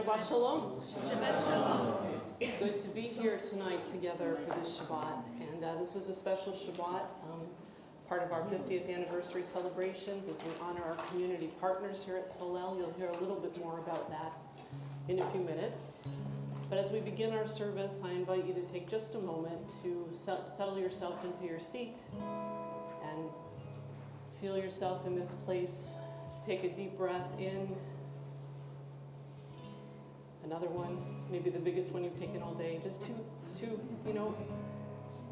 Shabbat Shalom. Shabbat Shalom. It's good to be here tonight together for this Shabbat. And this is a special Shabbat, part of our 50th anniversary celebrations as we honor our community partners here at Solel. You'll hear a little bit more about that in a few minutes. But as we begin our service, I invite you to take just a moment to settle yourself into your seat and feel yourself in this place. Take a deep breath in. Another one, maybe the biggest one you've taken all day, just to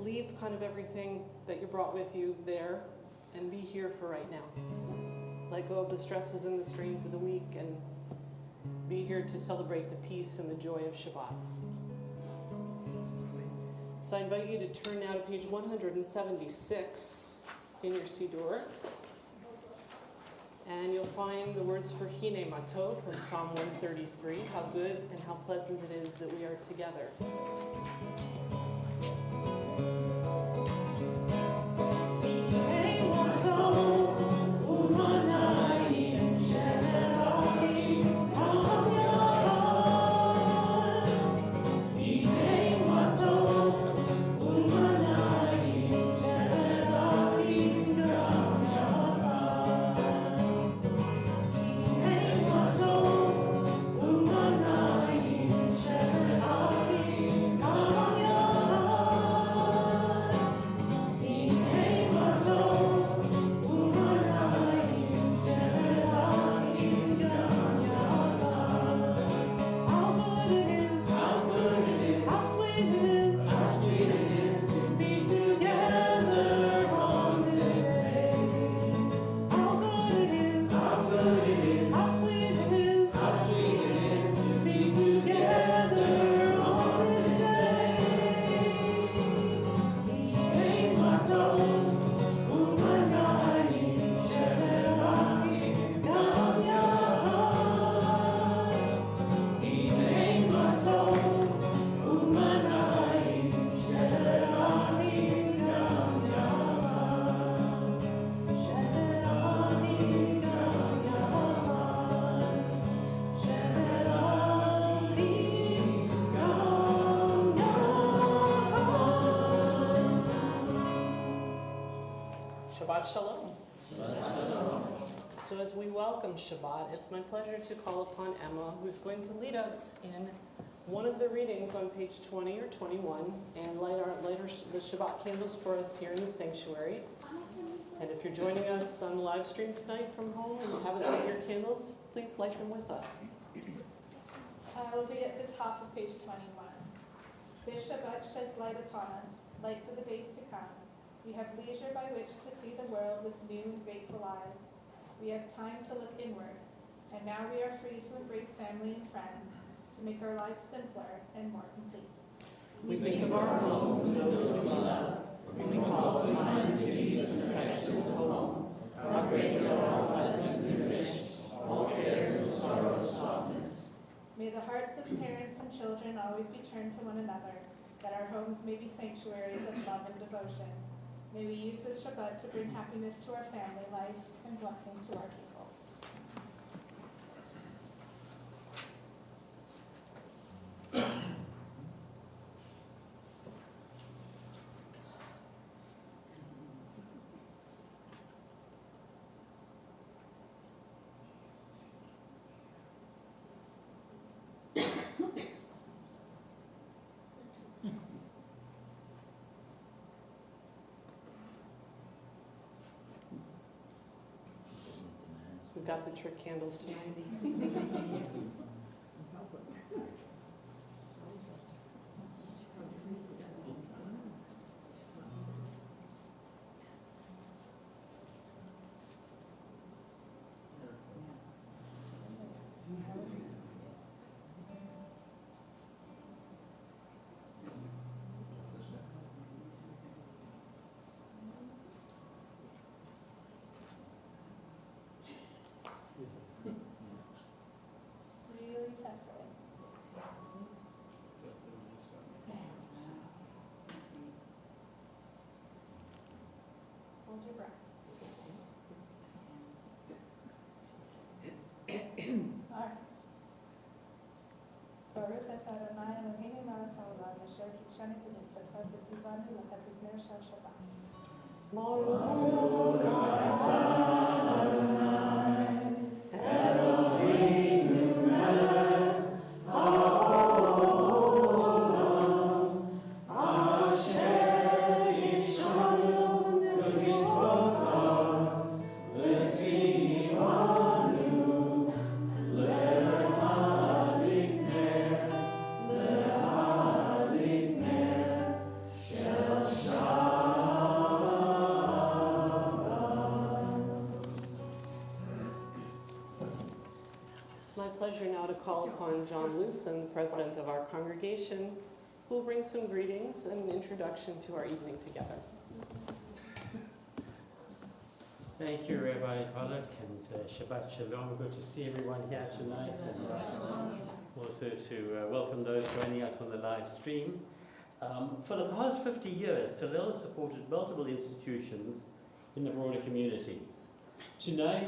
leave kind of everything that you brought with you there and be here for right now. Let go of the stresses and the strains of the week and be here to celebrate the peace and the joy of Shabbat. So I invite you to turn now to page 176 in your Siddur. And you'll find the words for Hine Matov from Psalm 133, how good and how pleasant it is that we are together. Shabbat Shalom. So as we welcome Shabbat, it's my pleasure to call upon Emma, who's going to lead us in one of the readings on page 20 or 21 and light the Shabbat candles for us here in the sanctuary. And if you're joining us on the live stream tonight from home and you haven't lit your candles, please light them with us. We'll be at the top of page 21. This Shabbat sheds light upon us, light for the days to come. We have leisure by which to see the world with new and grateful eyes. We have time to look inward, and now we are free to embrace family and friends, to make our lives simpler and more complete. We think of our homes and those we love, when we call to mind the duties and affections of home. How greatly are all blessings enriched, all cares and sorrows softened. May the hearts of parents and children always be turned to one another, that our homes may be sanctuaries of love and devotion. May we use this Shabbat to bring happiness to our family life and blessing to our people. We've got the trick candles tonight. Shani Mitzvah Tzivanu L'Chatikner Shel Shabbat. Call upon John Lewson, president of our congregation, who will bring some greetings and an introduction to our evening together. Thank you, Rabbi Pollack, and Shabbat Shalom. Good to see everyone here tonight, and also to welcome those joining us on the live stream. For the past 50 years, Solel has supported multiple institutions in the broader community. Tonight,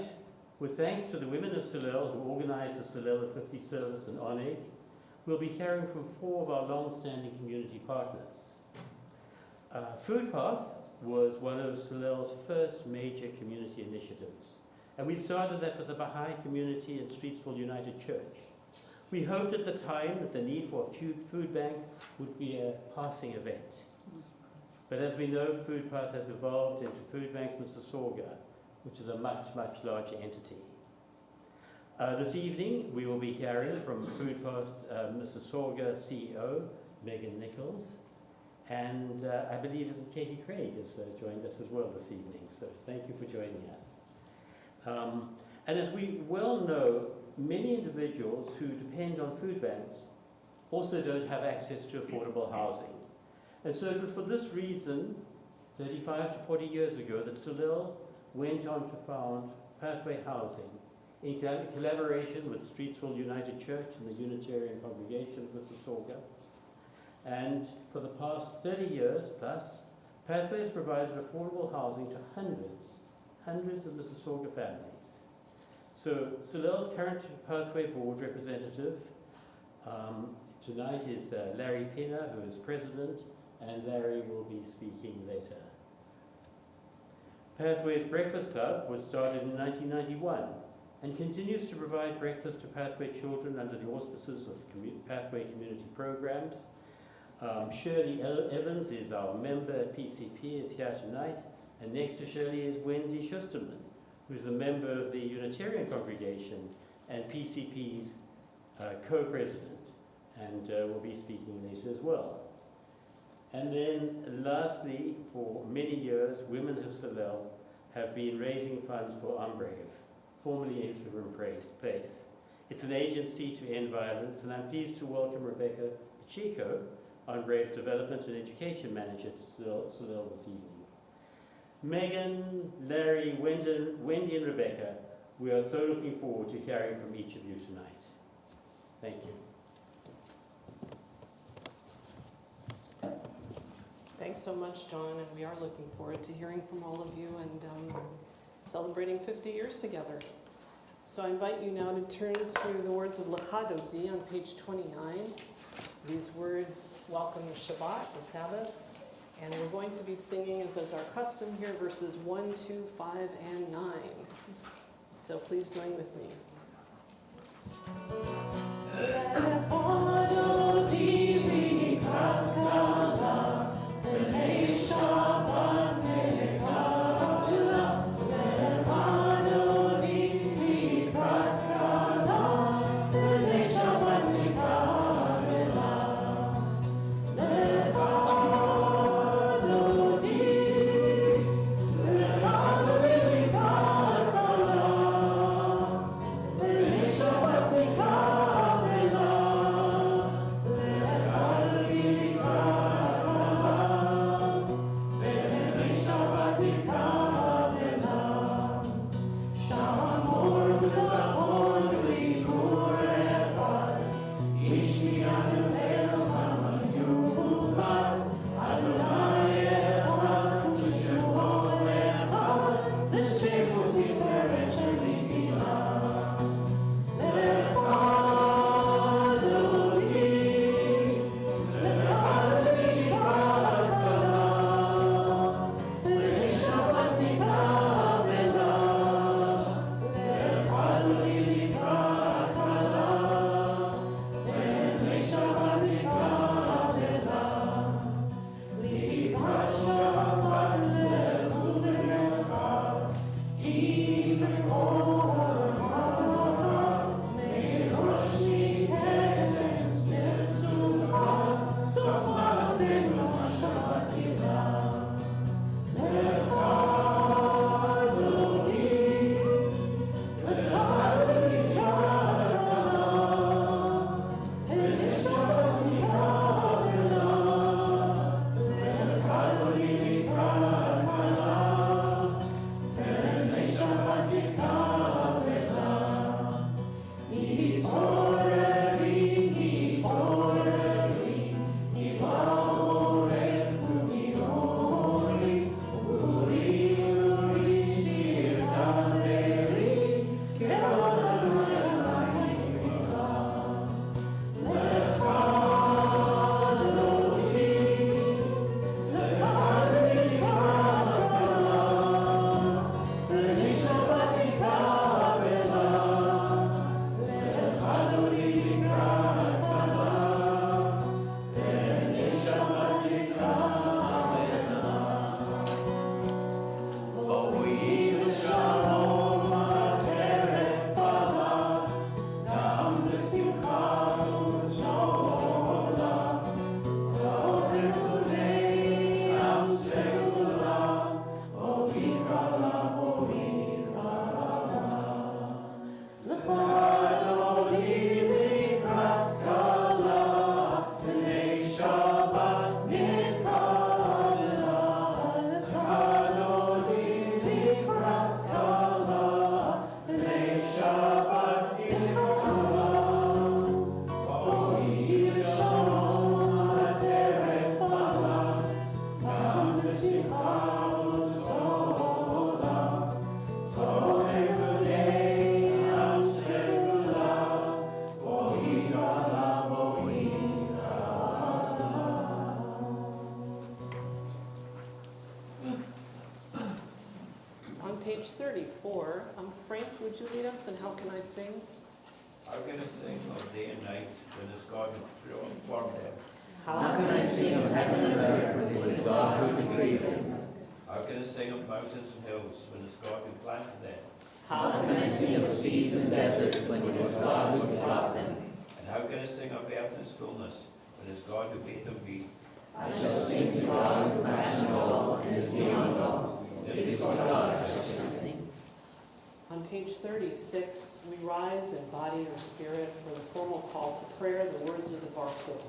with thanks to the women of Solel who organized the Solel at 50 service in Oneg, we'll be hearing from 4 of our long-standing community partners. Food Path was one of Solel's first major community initiatives, and we started that with the Baha'i community and Streetsville United Church. We hoped at the time that the need for a food bank would be a passing event. But as we know, Food Path has evolved into Food Banks Mississauga, which is a much, much larger entity. This evening, we will be hearing from Food Path Mississauga CEO, Megan Nichols, and I believe Katie Craig has joined us as well this evening, so thank you for joining us. And as we well know, many individuals who depend on food banks also don't have access to affordable housing. And so it was for this reason, 35 to 40 years ago, that Solel went on to found Pathway Housing in collaboration with Streetsville United Church and the Unitarian Congregation of Mississauga. And for the past 30 years plus, Pathway has provided affordable housing to hundreds of Mississauga families. So Solel's current Pathway Board representative tonight is Larry Pena, who is president, and Larry will be speaking later. Pathway's Breakfast Club was started in 1991 and continues to provide breakfast to Pathway children under the auspices of Pathway community programs. Shirley Evans is our member at PCP, is here tonight, and next to Shirley is Wendy Schusterman, who is a member of the Unitarian Congregation and PCP's co-president, and will be speaking later as well. And then lastly, for many years, women of Solel have been raising funds for Umbrev, formerly Interim Place. It's an agency to end violence, and I'm pleased to welcome Rebecca Pacheco, Umbrev's Development and Education Manager to Solel this evening. Megan, Larry, Wendy and Rebecca, we are so looking forward to hearing from each of you tonight. Thank you. Thanks so much, John, and we are looking forward to hearing from all of you and celebrating 50 years together. So I invite you now to turn to the words of L'Chadodi on page 29. These words welcome the Shabbat, the Sabbath, and we're going to be singing, as is our custom here, verses 1, 2, 5, and 9. So please join with me. page 34, Frank, would you lead us in How Can I Sing? How can I sing of day and night when it's God who formed them? How can I sing of heaven and earth when it is God who decreed them? How can I sing of mountains and hills when it's God who planted them? How can I sing of seas and deserts when it is God who plowed them? And how can I sing of earth and its fullness when it's God who made them be? I shall sing to God who fashioned all and is beyond all. It is for God I shall sing. On page 36, we rise in body or spirit for the formal call to prayer, the words of the Barcode.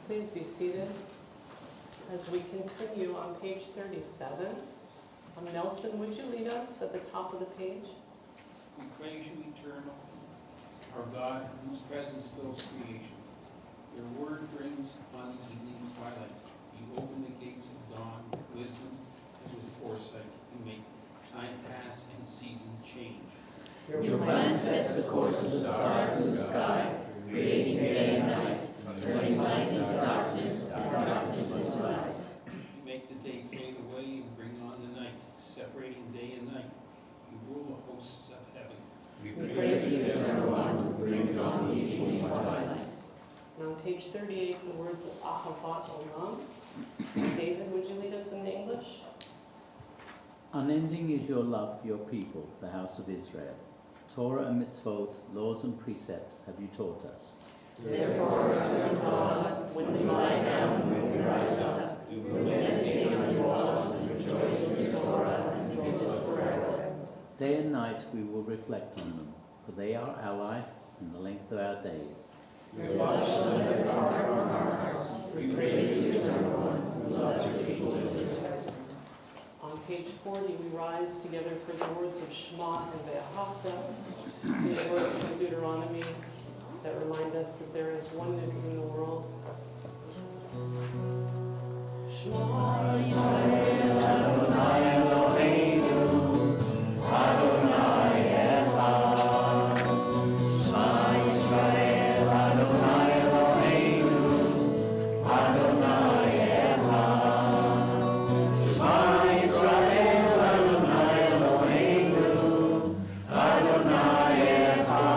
Please be seated as we continue on page 37. Nelson, would you lead us at the top of the page? We praise you, eternal, our God, whose presence fills creation. Your word brings upon these evening twilight. You open the gates of dawn with wisdom and with foresight. You make time pass and seasons change. Your plan sets the course of the stars in the sky, creating day and night, turning light into darkness and darkness into light. You make the day fade away and bring on the night, separating day and night. You rule the hosts of heaven. We praise you, eternal one, who brings on the evening twilight. And on page 38, the words of Ahavat Olam. David, would you lead us in the English? Unending is your love for your people, the house of Israel. Torah and mitzvot, laws and precepts have you taught us. Therefore, eternal God, when we lie down and when we rise up, we will meditate on your laws and rejoice in your Torah and speak it forever. Day and night we will reflect on them, for they are our life and the length of our days. Your love shall never depart from our hearts. We praise you, eternal one, who loves your people Israel. On page 40, we rise together for the words of Shema and Ve'ahavta, these words from Deuteronomy that remind us that there is oneness in the world. Shema Yisrael Adonai Eloheinu Adonai Echad. Shema Yisrael Adonai Eloheinu Adonai Echad. Shema Yisrael Adonai Eloheinu Adonai Echad.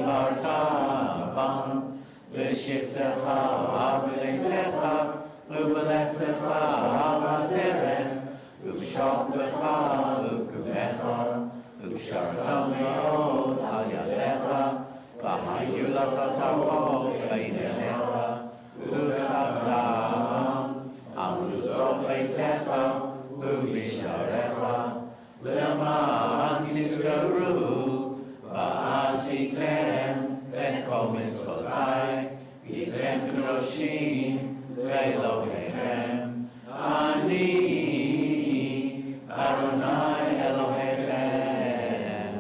Our time. בשבתך ובביתך ובלכתך ובדרך ובשוכבך ובקומך ובשרת מאוד על ידיך והיו לתותפות בין עיניך וכתבתם על מזוזות ביתך ובשעריך למען תזכרו ועשיתם את כל מצוותיי והייתם קדושים לאלוהיכם אני אדוני אלוהיכם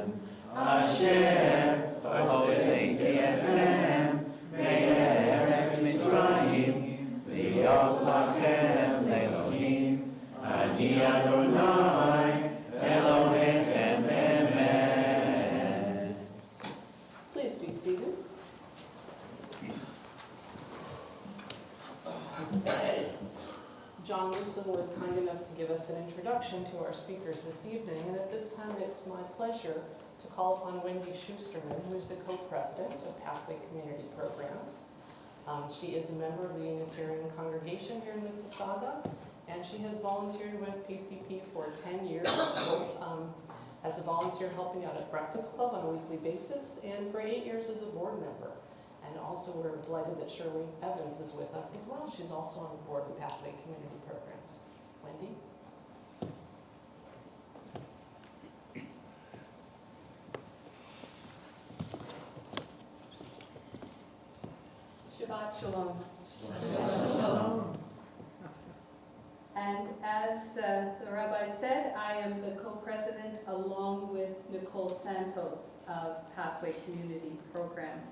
אשר הוצאתי אתכם מארץ מצרים להיות לכם לאלוהים אני אדוני אלוהיכם באמת. Please be seated. John Newsom was kind enough to give us an introduction to our speakers this evening, and at this time it's my pleasure to call upon Wendy Schusterman, who is the co-president of Pathway Community Programs. She is a member of the Unitarian Congregation here in Mississauga, and she has volunteered with PCP for 10 years as a volunteer helping out at Breakfast Club on a weekly basis, and for 8 years as a board member. And also we're delighted that Shirley Evans is with us as well. She's also on the board of Pathway Community Programs. Wendy? Shabbat Shalom. Shalom. And as the rabbi said, I am the co-president along with Nicole Santos of Pathway Community Programs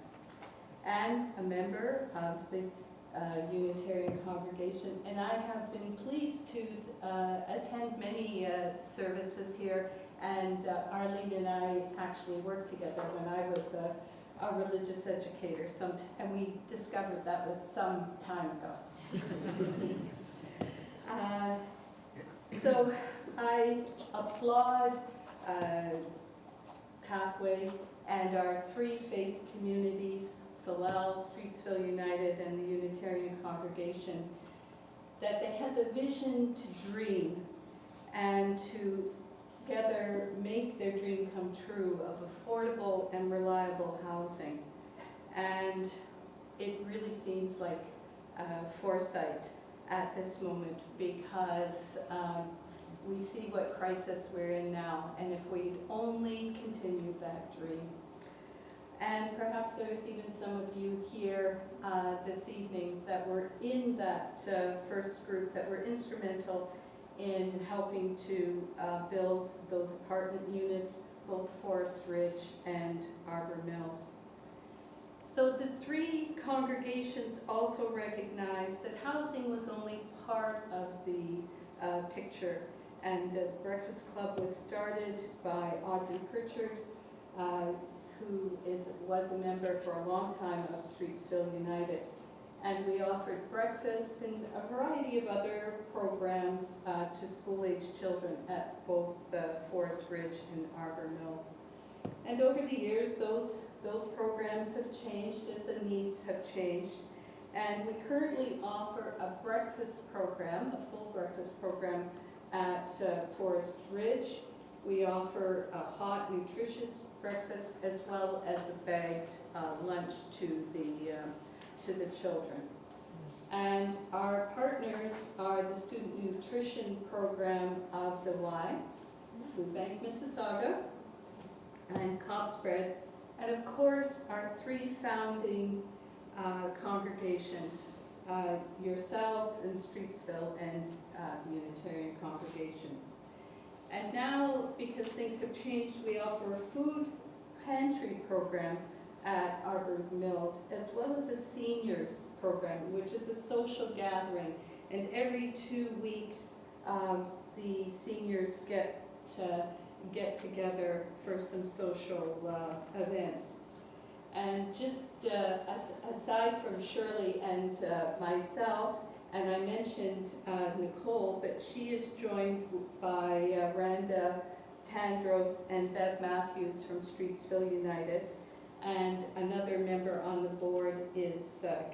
and a member of the Unitarian Congregation. And I have been pleased to attend many services here. And Arlene and I actually worked together when I was a religious educator, and we discovered that was some time ago. So I applaud Pathway and our three faith communities, Solel, Streetsville United, and the Unitarian Congregation, that they had the vision to dream and to together make their dream come true of affordable and reliable housing. And it really seems like foresight at this moment, because we see what crisis we're in now, and if we'd only continued that dream. And perhaps there's even some of you here this evening that were in that first group that were instrumental in helping to build those apartment units, both Forest Ridge and Arbor Mills. So the three congregations also recognized that housing was only part of the picture, and Breakfast Club was started by Audrey Pritchard, who was a member for a long time of Streetsville United. And we offered breakfast and a variety of other programs to school-aged children at both Forest Ridge and Arbor Mills. And over the years, those programs have changed as the needs have changed. And we currently offer a breakfast program, a full breakfast program at Forest Ridge. We offer a hot, nutritious breakfast as well as a bagged lunch to the children. And our partners are the Student Nutrition Program of the Y, Food Bank Mississauga, and Copspread, and of course our three founding congregations, yourselves in Streetsville and the Unitarian Congregation. And now, because things have changed, we offer a food pantry program at Arbor Mills, as well as a seniors program, which is a social gathering. And every 2 weeks, the seniors get together for some social events. And just aside from Shirley and myself, and I mentioned Nicole, but she is joined by Randa Tandros and Bev Matthews from Streetsville United. and another member on the board is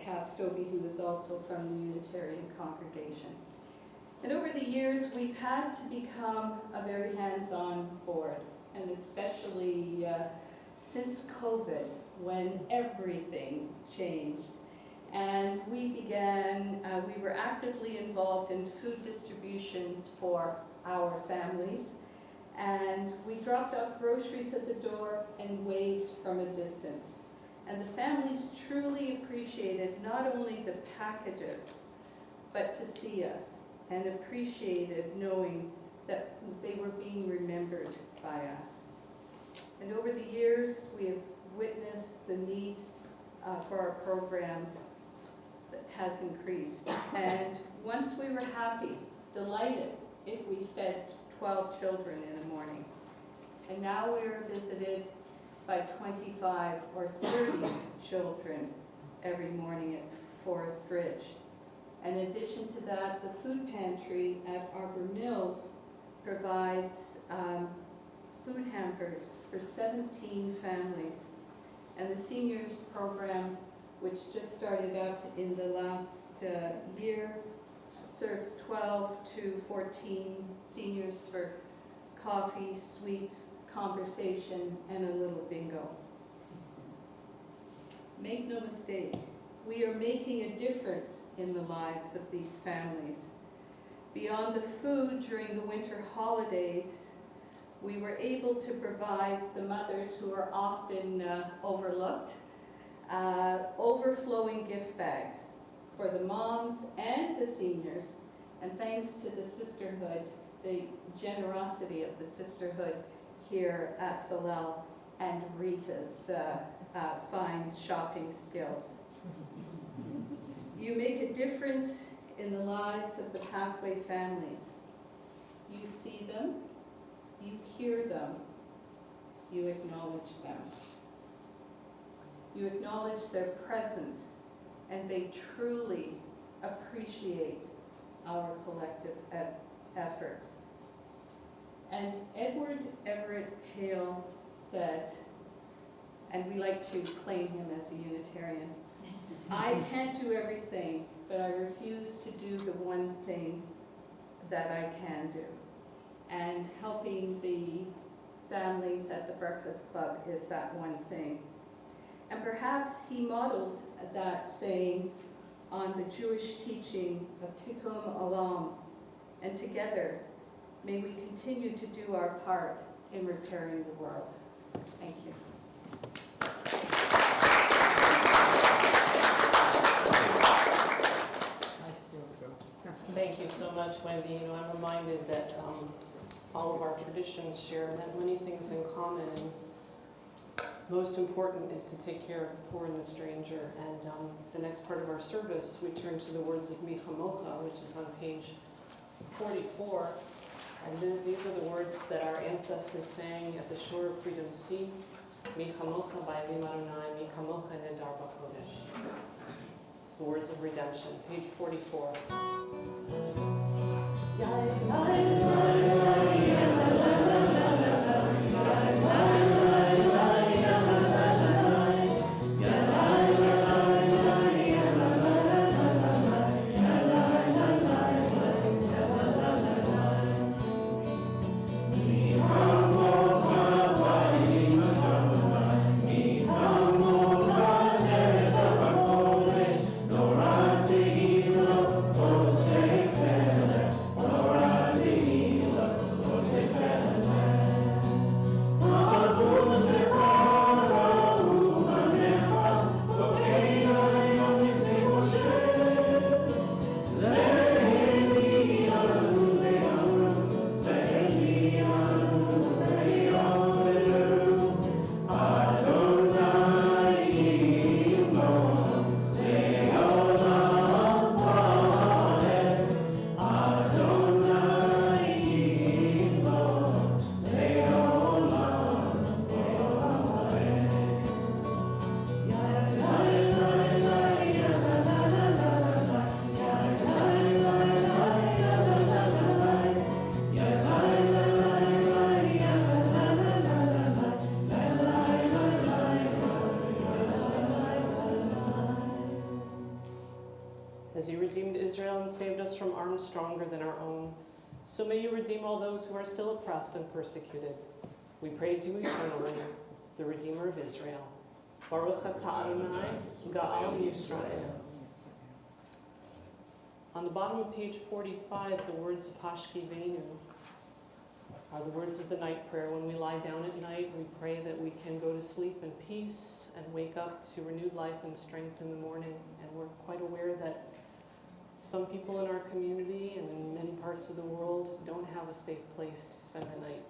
Cass Stobie, who is also from the Unitarian congregation. And over the years, we've had to become a very hands-on board, and especially since COVID, when everything changed. And we were actively involved in food distribution for our families, and we dropped off groceries at the door and waved from a distance. And the families truly appreciated not only the packages, but to see us, and appreciated knowing that they were being remembered by us. And over the years, we have witnessed the need for our programs that has increased. And once we were happy, delighted, if we fed 12 children in a morning. And now we are visited by 25 or 30 children every morning at Forest Ridge. In addition to that, the food pantry at Arbor Mills provides food hampers for 17 families. And the seniors program, which just started up in the last year, serves 12 to 14 seniors for coffee, sweets, conversation, and a little bingo. Make no mistake, we are making a difference in the lives of these families. Beyond the food during the winter holidays, we were able to provide the mothers who are often overlooked, overflowing gift bags for the moms and the seniors. And thanks to the sisterhood, the generosity of the sisterhood here at Solel and Rita's fine shopping skills. You make a difference in the lives of the Pathway families. You see them, you hear them, you acknowledge them. You acknowledge their presence, and they truly appreciate our collective efforts. And Edward Everett Hale said, and we like to claim him as a Unitarian, I can't do everything, but I refuse to do the one thing that I can do. And helping the families at the Breakfast Club is that one thing. And perhaps he modeled that saying on the Jewish teaching of Tikkun Olam, and together may we continue to do our part in repairing the world. Thank you. Thank you so much, Wendy. You know, I'm reminded that all of our traditions share many things in common, and most important is to take care of the poor and the stranger. And the next part of our service, we turn to the words of Mi Chamocha, which is on page 44. And these are the words that our ancestors sang at the shore of Freedom Sea. Mi Chamocha ba'elim Adonai, Mi Chamocha nedar b'kodesh. It's the words of redemption, page 44. arm stronger than our own. So may you redeem all those who are still oppressed and persecuted. We praise you eternally, the Redeemer of Israel. Baruch atah Adonai, Ga'al Yisrael. On the bottom of page 45, the words of Hashkivenu are the words of the night prayer. When we lie down at night, we pray that we can go to sleep in peace and wake up to renewed life and strength in the morning. And we're quite aware that some people in our community and in many parts of the world don't have a safe place to spend the night.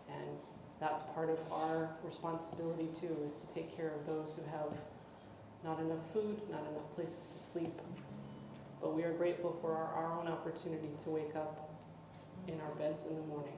And that's part of our responsibility too, is to take care of those who have not enough food, not enough places to sleep. But we are grateful for our own opportunity to wake up in our beds in the morning.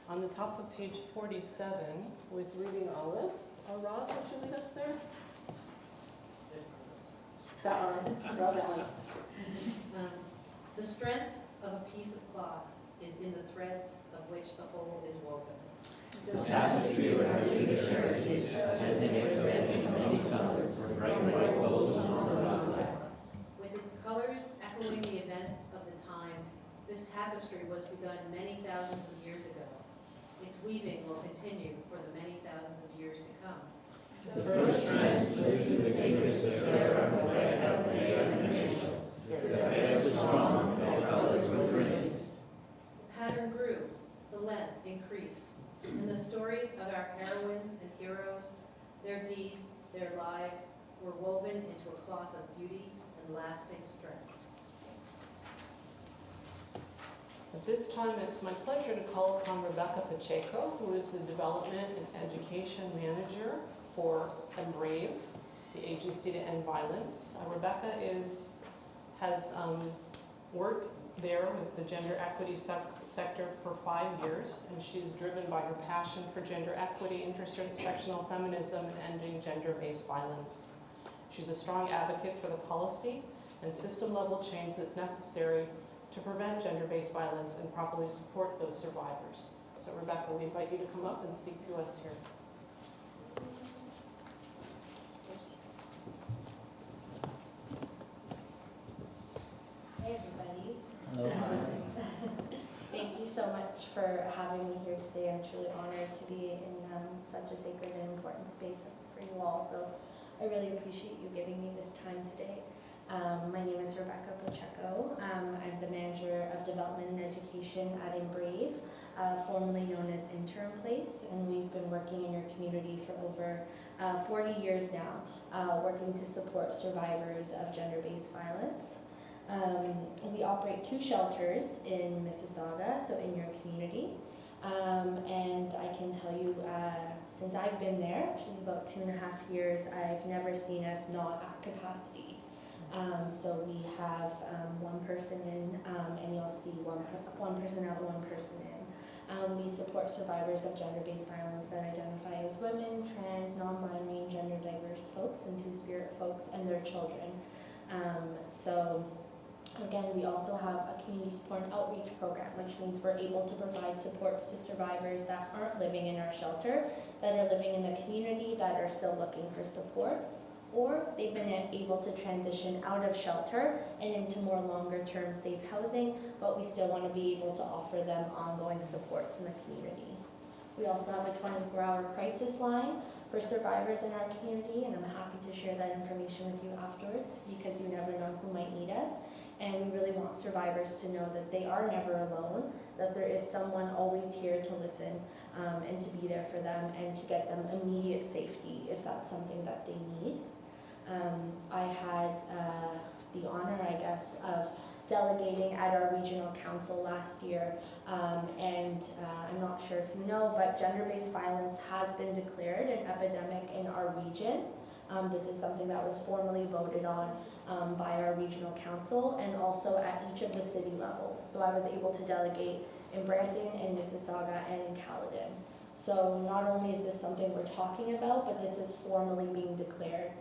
On the top of page 47, with reading Aleph, Roz, would you lead us there? That Roz, draw that one. The strength of a piece of cloth is in the threads of which the whole is woven. The tapestry of our Jewish heritage has in it threads of many colors, bright white, gold, silver, black. With its colors echoing the events of the time, this tapestry was begun many thousands of years ago. Its weaving will continue for the many thousands of years to come. The first strands slid through the fingers of Sarah, Rebecca, Leah, and Rachel. Their threads were strong, their colors were brilliant. The pattern grew, the length increased, and the stories of our heroines and heroes, their deeds, their lives, were woven into a cloth of beauty and lasting strength. At this time, it's my pleasure to call upon Rebecca Pacheco, who is the Development and Education Manager for Erev, the Agency to End Violence. Rebecca has worked there with the gender equity sector for 5 years, and she's driven by her passion for gender equity, intersectional feminism, and ending gender-based violence. She's a strong advocate for the policy and system-level change that's necessary to prevent gender-based violence and properly support those survivors. So Rebecca, we invite you to come up and speak to us here. Hey everybody. Hello. Thank you so much for having me here today. I'm truly honored to be in such a sacred and important space for you all. So I really appreciate you giving me this time today. My name is Rebecca Pacheco. I'm the Manager of Development and Education at Erev, formerly known as Interim Place, and we've been working in your community for over 40 years now, working to support survivors of gender-based violence. We operate 2 shelters in Mississauga, so in your community, and I can tell you, since I've been there, which is about 2.5 years, I've never seen us not at capacity. So we have one person in, and you'll see one person out, one person in. We support survivors of gender-based violence that identify as women, trans, non-binary, and gender diverse folks, and two-spirit folks, and their children. So again, we also have a community support and outreach program, which means we're able to provide supports to survivors that aren't living in our shelter, that are living in the community, that are still looking for supports, or they've been able to transition out of shelter and into more longer-term safe housing, but we still want to be able to offer them ongoing supports in the community. We also have a 24-hour crisis line for survivors in our community, and I'm happy to share that information with you afterwards because you never know who might need us. And we really want survivors to know that they are never alone, that there is someone always here to listen and to be there for them and to get them immediate safety if that's something that they need. I had the honor, I guess, of delegating at our regional council last year, and I'm not sure if you know, but gender-based violence has been declared an epidemic in our region. This is something that was formally voted on by our regional council and also at each of the city levels. So I was able to delegate in Brampton, in Mississauga, and in Caledon. So not only is this something we're talking about, but this is formally being declared.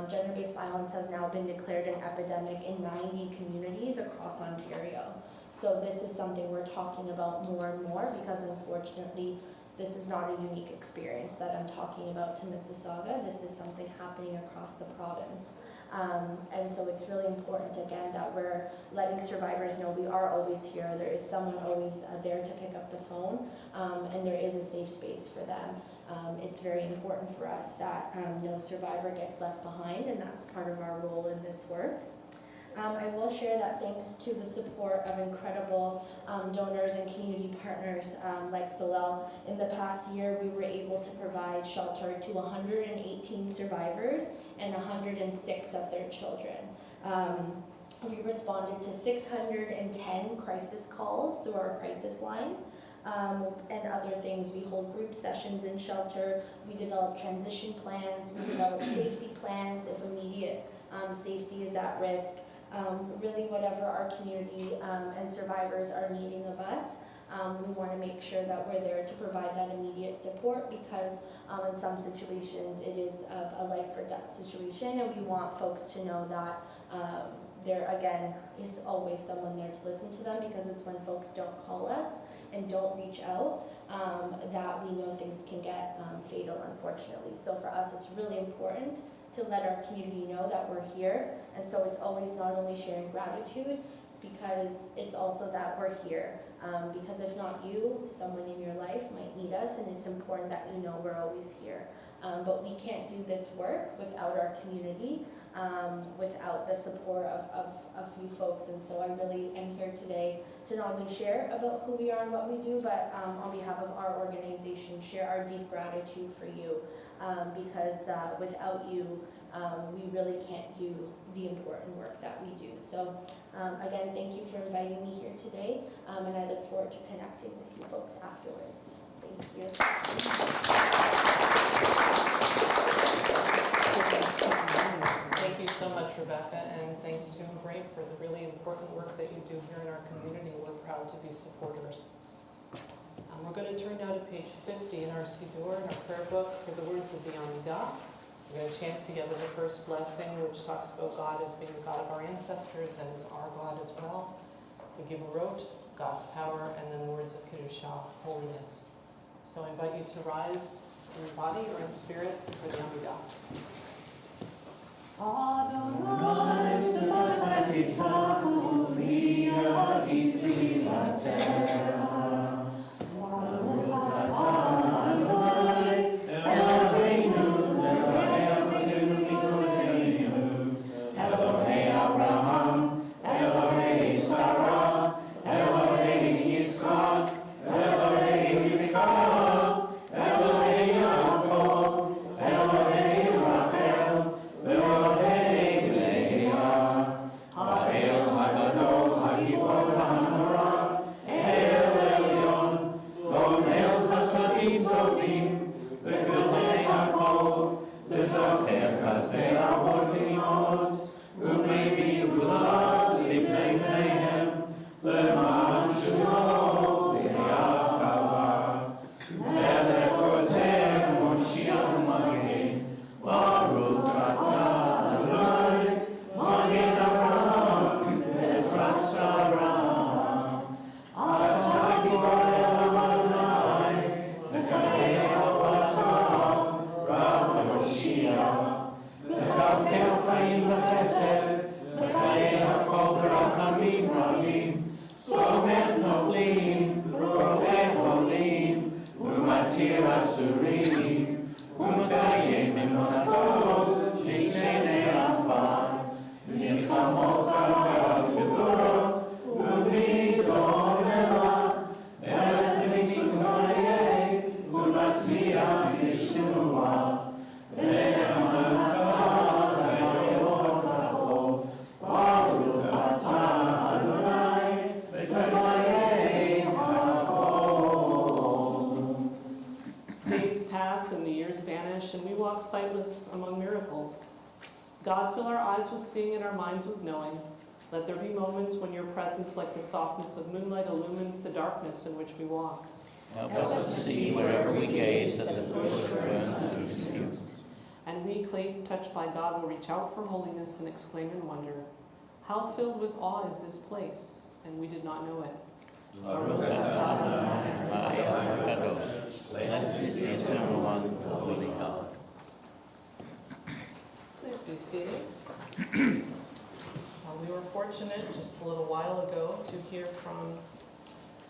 Gender-based violence has now been declared an epidemic in 90 communities across Ontario. So this is something we're talking about more and more because unfortunately this is not a unique experience that I'm talking about to Mississauga. This is something happening across the province. And so it's really important, again, that we're letting survivors know we are always here. There is someone always there to pick up the phone, and there is a safe space for them. It's very important for us that no survivor gets left behind, and that's part of our role in this work. I will share that thanks to the support of incredible donors and community partners like Solel, in the past year we were able to provide shelter to 118 survivors and 106 of their children. We responded to 610 crisis calls through our crisis line. And other things. We hold group sessions in shelter, we develop transition plans, we develop safety plans if immediate safety is at risk. Really whatever our community and survivors are needing of us, we want to make sure that we're there to provide that immediate support because in some situations it is a life or death situation, and we want folks to know that there again is always someone there to listen to them, because it's when folks don't call us and don't reach out that we know things can get fatal, unfortunately. So for us, it's really important to let our community know that we're here. And so it's always not only sharing gratitude, because it's also that we're here. Because if not you, someone in your life might need us, and it's important that you know we're always here. But we can't do this work without our community, without the support of you folks. And so I really am here today to not only share about who we are and what we do, but on behalf of our organization, share our deep gratitude for you, because without you, we really can't do the important work that we do. So again, thank you for inviting me here today, and I look forward to connecting with you folks afterwards. Thank you. Thank you so much, Rebecca, and thanks to Brave for the really important work that you do here in our community. We're proud to be supporters. We're going to turn now to page 50 in our Siddur, in our prayer book, for the words of the Amidah. We're going to chant together the first blessing, which talks about God as being the God of our ancestors and as our God as well. The Givorot, God's power, and then the words of Kedusha, holiness. So I invite you to rise in body or in spirit for the Amidah. Adonai Sefativ Tahu Via Diti Laterra Baruch Atah Adonai Eloheinu Elohei Avotenu Mikotenu Elohei Abraham Elohei Sarah Elohei Yitzchak Elohei Rivka Elohei Yaakov Elohei Rachel Elohei Leah, Ha'el Hagadol, Ha'gibor Ha'nora, Elohei atira surini, umakaye mimonato, shishene afa, nilchamo chara kiburot, ubidon elach, eret nemitikvaye, umatzmiya kishnuah, Days pass and the years vanish, and we walk sightless among miracles. God, fill our eyes with seeing and our minds with knowing. Let there be moments when your presence, like the softness of moonlight, illumines the darkness in which we walk. Help us to see wherever we gaze that the bush burns and dispute. And we, clay touched by God, will reach out for holiness and exclaim in wonder, how filled with awe is this place, and we did not know it. Blessed is the eternal one, the holy God. Please be seated. We were fortunate just a little while ago to hear from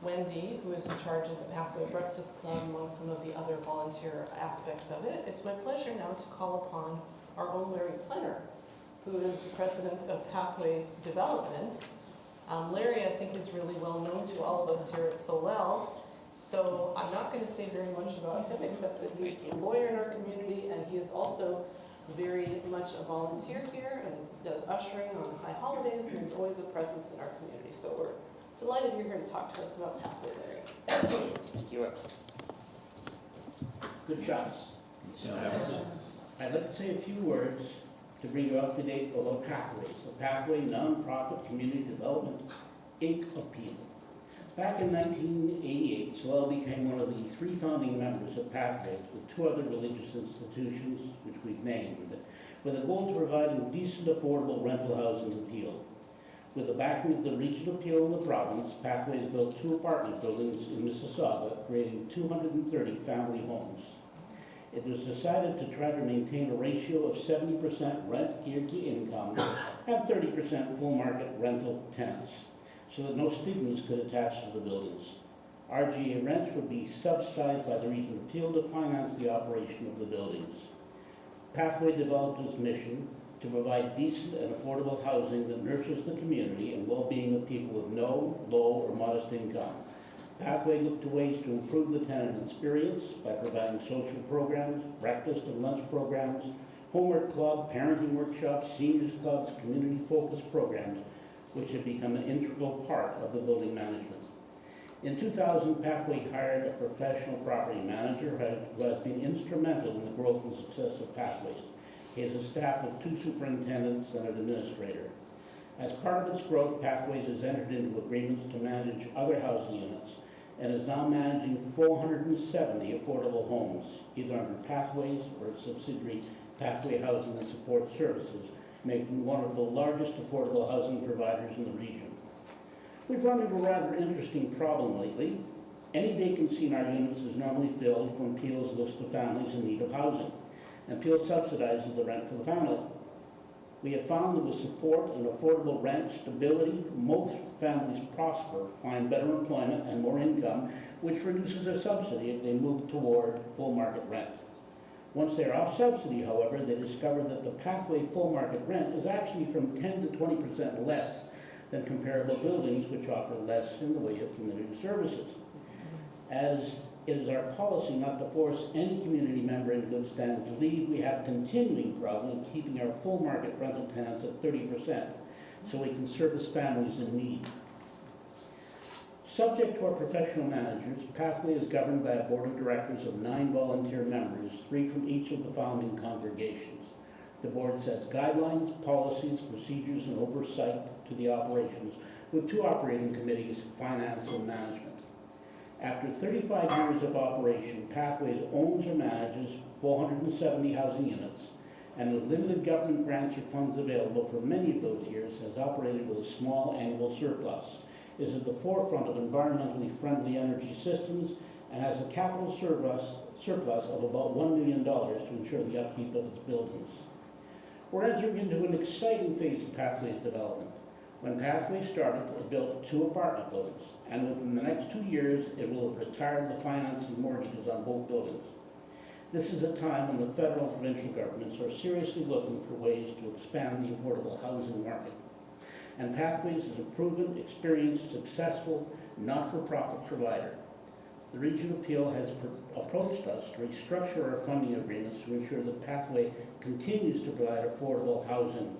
Wendy, who is in charge of the Pathway Breakfast Club, among some of the other volunteer aspects of it. It's my pleasure now to call upon our own Larry Plenner, who is the president of Pathway Development. Larry, I think, is really well known to all of us here at Solel, so I'm not going to say very much about him, except that he's a lawyer in our community, and he is also very much a volunteer here and does ushering on high holidays, and is always a presence in our community. So we're delighted you're here to talk to us about Pathway, Larry. Thank you. Good shots. I'd like to say a few words to bring you up to date about Pathways, the Pathway Nonprofit Community Development Inc. appeal. Back in 1988, Solel became one of the 3 founding members of Pathways with 2 other religious institutions, which we've named, with a goal to provide decent, affordable rental housing in Peel. With the backing of the regional appeal in the province, Pathways built 2 apartment buildings in Mississauga, creating 230 family homes. It was decided to try to maintain a ratio of 70% rent geared to income and 30% full market rental tenants, so that no stigmas could attach to the buildings. RGA rents would be subsidized by the regional appeal to finance the operation of the buildings. Pathway developed its mission to provide decent and affordable housing that nurtures the community and well-being of people with no, low, or modest income. Pathway looked to ways to improve the tenant experience by providing social programs, breakfast and lunch programs, homework club, parenting workshops, seniors clubs, community-focused programs, which have become an integral part of the building management. In 2000, Pathway hired a professional property manager who has been instrumental in the growth and success of Pathways. He has a staff of 2 superintendents and an administrator. As part of its growth, Pathways has entered into agreements to manage other housing units and is now managing 470 affordable homes, either under Pathways or its subsidiary Pathway Housing and Support Services, making one of the largest affordable housing providers in the region. We've run into a rather interesting problem lately. Any vacancy in our units is normally filled from Peel's list of families in need of housing, and Peel subsidizes the rent for the family. We have found that with support and affordable rent stability, most families prosper, find better employment and more income, which reduces their subsidy if they move toward full market rent. Once they're off subsidy, however, they discover that the Pathway full market rent is actually from 10 to 20% less than comparable buildings, which offer less in the way of community services. As it is our policy not to force any community member in good standing to leave, we have a continuing problem in keeping our full market rental tenants at 30%, so we can service families in need. Subject to our professional managers, Pathway is governed by a board of directors of 9 volunteer members, 3 from each of the founding congregations. The board sets guidelines, policies, procedures, and oversight to the operations, with 2 operating committees, finance and management. After 35 years of operation, Pathways owns or manages 470 housing units, and with limited government grants or funds available for many of those years, has operated with a small annual surplus, is at the forefront of environmentally friendly energy systems, and has a capital surplus of about $1 million to ensure the upkeep of its buildings. We're entering into an exciting phase of Pathways development. When Pathways started, it built 2 apartment buildings, and within the next 2 years, it will have retired the financing mortgages on both buildings. This is a time when the federal and provincial governments are seriously looking for ways to expand the affordable housing market. And Pathways is a proven, experienced, successful, not-for-profit provider. The Region of Peel has approached us to restructure our funding agreements to ensure that Pathway continues to provide affordable housing.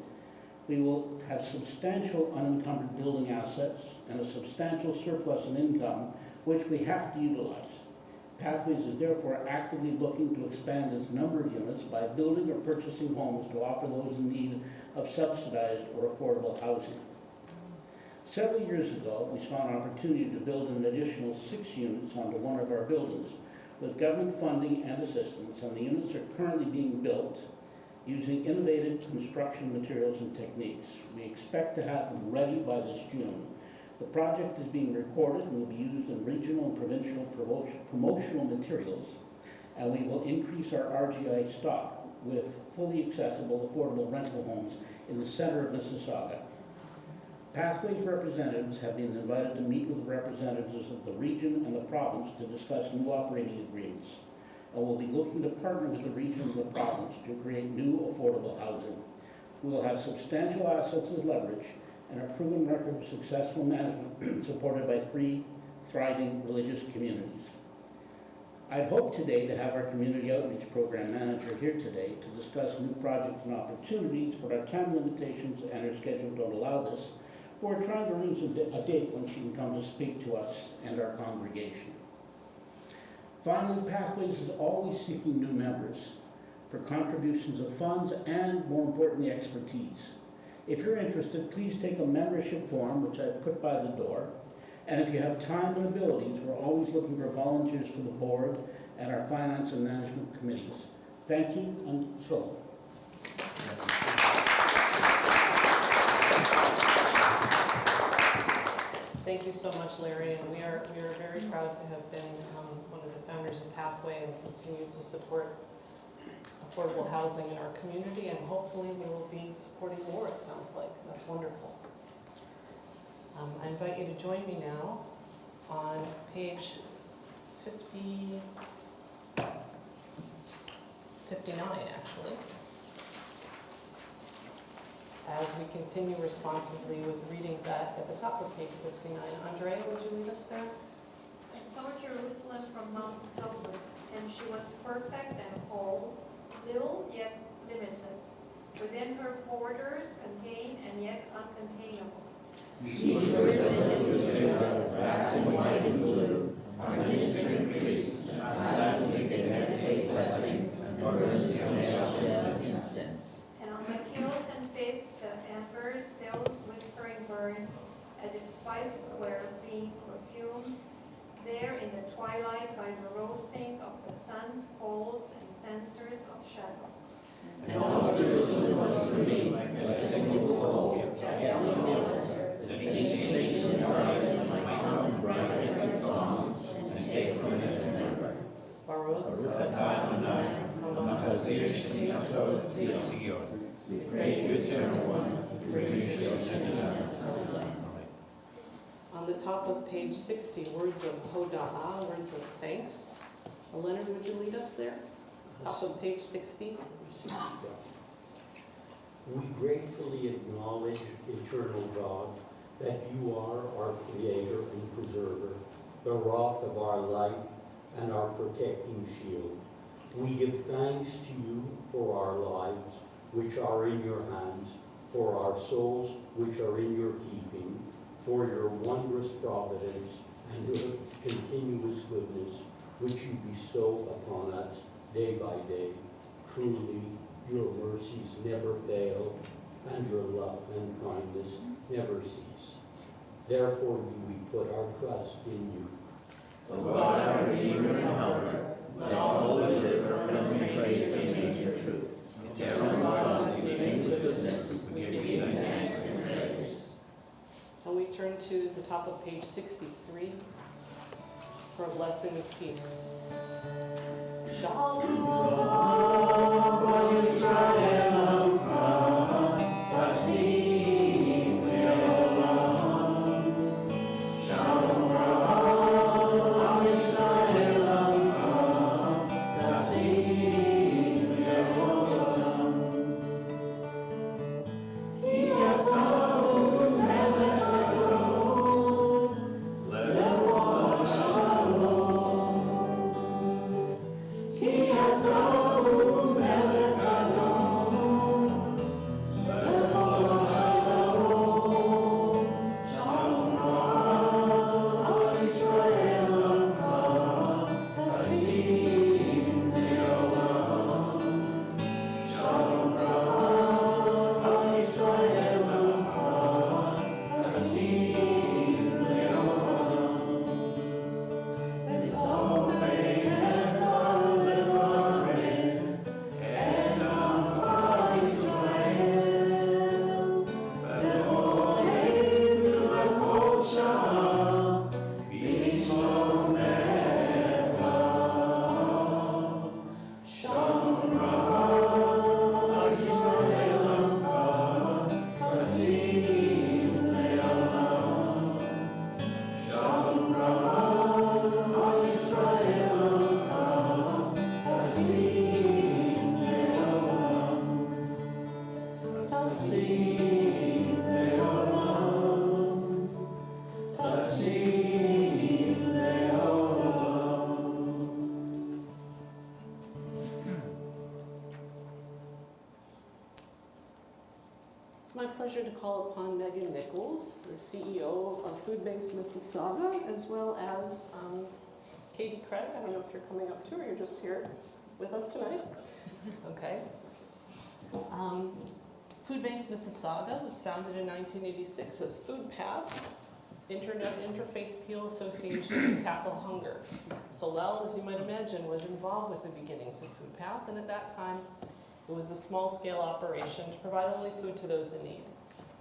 We will have substantial unencumbered building assets and a substantial surplus in income, which we have to utilize. Pathways is therefore actively looking to expand its number of units by building or purchasing homes to offer those in need of subsidized or affordable housing. Several years ago, we saw an opportunity to build an additional 6 units onto one of our buildings with government funding and assistance, and the units are currently being built using innovative construction materials and techniques. We expect to have them ready by this June. The project is being recorded and will be used in regional and provincial promotional materials, and we will increase our RGI stock with fully accessible, affordable rental homes in the center of Mississauga. Pathways representatives have been invited to meet with representatives of the region and the province to discuss new operating agreements, and we'll be looking to partner with the region and the province to create new affordable housing. We will have substantial assets as leverage and a proven record of successful management supported by 3 thriving religious communities. I'd hoped today to have our Community Outreach Program Manager here today to discuss new projects and opportunities, but our time limitations and her schedule don't allow this. We're trying to arrange a date when she can come to speak to us and our congregation. Finally, Pathways is always seeking new members for contributions of funds and, more importantly, expertise. If you're interested, please take a membership form, which I've put by the door. And if you have time and abilities, we're always looking for volunteers for the board and our finance and management committees. Thank you, and Solel. Thank you so much, Larry, and we are very proud to have been one of the founders of Pathway and continue to support affordable housing in our community, and hopefully we will be supporting more, it sounds like. That's wonderful. I invite you to join me now on page 59, actually, as we continue responsibly with reading that at the top of page 59. Andrea, would you lead us there? I saw Jerusalem from Mount Scopus, and she was perfect and whole, little yet limitless. Within her borders contained and yet uncontainable. These were villages of Judah, wrapped in white and blue. Our ministering priests, silently they meditate blessing, and burns the shell incense. And on the hills and pits the embers still whispering burn, as if spices were being perfumed. There in the twilight by the roasting of the sun's coals and censers of shadows. And all Jerusalem was for me like a single coal, kept on the altar. The ancient garden might come bright like tongs, and take from it a member. Baruch atah Adonai, Hamachazir Shekhinah Tod Zion. We praise you, Eternal One, bring your children into the land. On the top of page 60, words of Hoda'ah, words of thanks. Leonard, would you lead us there? Top of page 60. We gratefully acknowledge, Eternal God, that you are our Creator and Preserver, the rock of our life and our protecting shield. We give thanks to you for our lives, which are in your hands, for our souls, which are in your keeping, for your wondrous providence and your continuous goodness, which you bestow upon us day by day. Truly, your mercies never fail, and your love and kindness never cease. Therefore do we put our trust in you. O God, our Redeemer and Helper, let all who live from your praise and name your truth. Eternal God, who reigns with goodness, we give you thanks and praise. And we turn to the top of page 63 for a blessing of peace. Shalom. Shalom. It's my pleasure to call upon Megan Nichols, the CEO of Food Banks Mississauga, as well as Katie Craig. I don't know if you're coming up too or you're just here with us tonight. Okay. Food Banks Mississauga was founded in 1986 as Food Path, Interfaith Appeal Association to tackle hunger. Solel, as you might imagine, was involved with the beginnings of Food Path, and at that time, it was a small-scale operation to provide only food to those in need.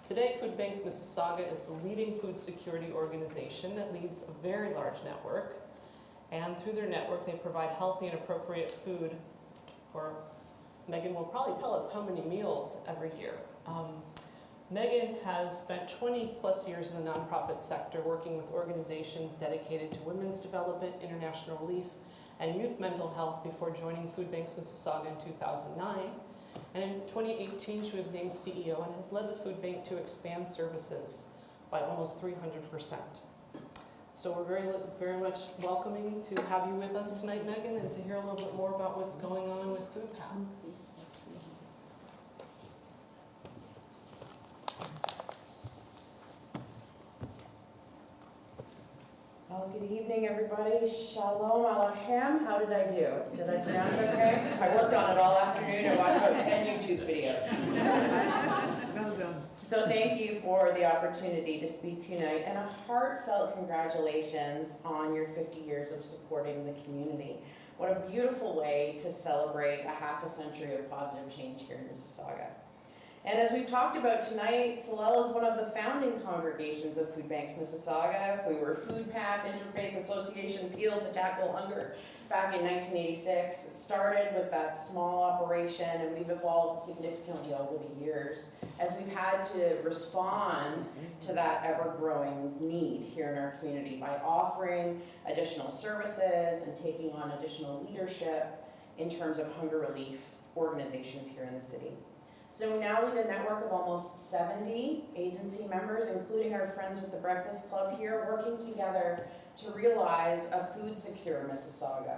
Today, Food Banks Mississauga is the leading food security organization that leads a very large network, and through their network, they provide healthy and appropriate food for, Megan will probably tell us how many meals every year. Megan has spent 20 plus years in the nonprofit sector working with organizations dedicated to women's development, international relief, and youth mental health before joining Food Banks Mississauga in 2009. And in 2018, she was named CEO and has led the food bank to expand services by almost 300%. So we're very much welcoming to have you with us tonight, Megan, and to hear a little bit more about what's going on with Food Path. Well, good evening, everybody. Shalom Aleichem. How did I do? Did I pronounce okay? I worked on it all afternoon and watched about 10 YouTube videos. Well done. So thank you for the opportunity to speak tonight, and a heartfelt congratulations on your 50 years of supporting the community. What a beautiful way to celebrate a half a century of positive change here in Mississauga. And as we've talked about tonight, Solel is one of the founding congregations of Food Banks Mississauga. We were Food Path, Interfaith Association Appeal to Tackle Hunger back in 1986. It started with that small operation, and we've evolved significantly over the years as we've had to respond to that ever-growing need here in our community by offering additional services and taking on additional leadership in terms of hunger relief organizations here in the city. So we now lead a network of almost 70 agency members, including our friends with the Breakfast Club here, working together to realize a food secure Mississauga.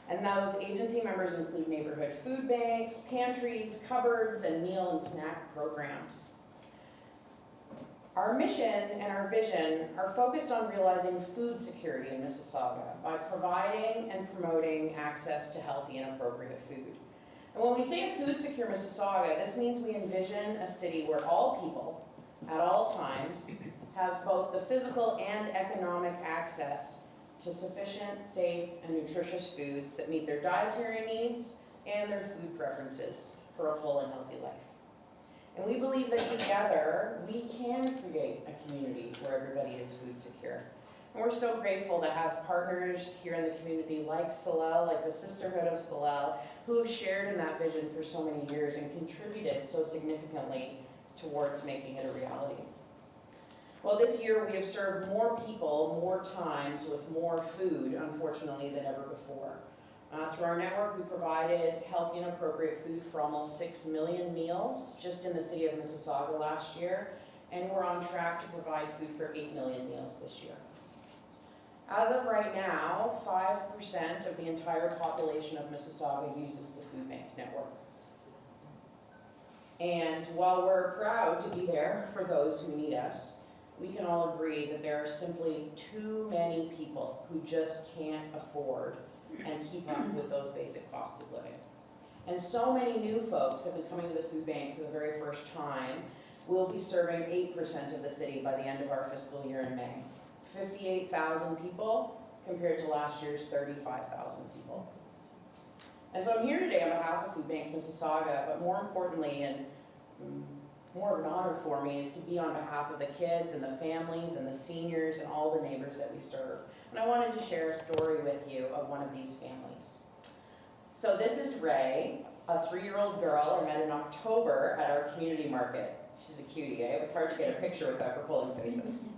And those agency members include neighborhood food banks, pantries, cupboards, and meal and snack programs. Our mission and our vision are focused on realizing food security in Mississauga by providing and promoting access to healthy and appropriate food. And when we say a food secure Mississauga, this means we envision a city where all people, at all times, have both the physical and economic access to sufficient, safe, and nutritious foods that meet their dietary needs and their food preferences for a full and healthy life. And we believe that together, we can create a community where everybody is food secure. And we're so grateful to have partners here in the community like Solel, like the Sisterhood of Solel, who have shared in that vision for so many years and contributed so significantly towards making it a reality. Well, this year we have served more people, more times, with more food, unfortunately, than ever before. Through our network, we provided healthy and appropriate food for almost 6 million meals just in the city of Mississauga last year, and we're on track to provide food for 8 million meals this year. As of right now, 5% of the entire population of Mississauga uses the food bank network. And while we're proud to be there for those who need us, we can all agree that there are simply too many people who just can't afford and keep up with those basic costs of living. And so many new folks have been coming to the food bank for the very first time. We'll be serving 8% of the city by the end of our fiscal year in May. 58,000 people compared to last year's 35,000 people. And so I'm here today on behalf of Food Banks Mississauga, but more importantly, and more of an honor for me, is to be on behalf of the kids and the families and the seniors and all the neighbors that we serve. And I wanted to share a story with you of one of these families. So this is Ray, a 3-year-old girl I met in October at our community market. She's a cutie, eh? It was hard to get a picture without her pulling faces.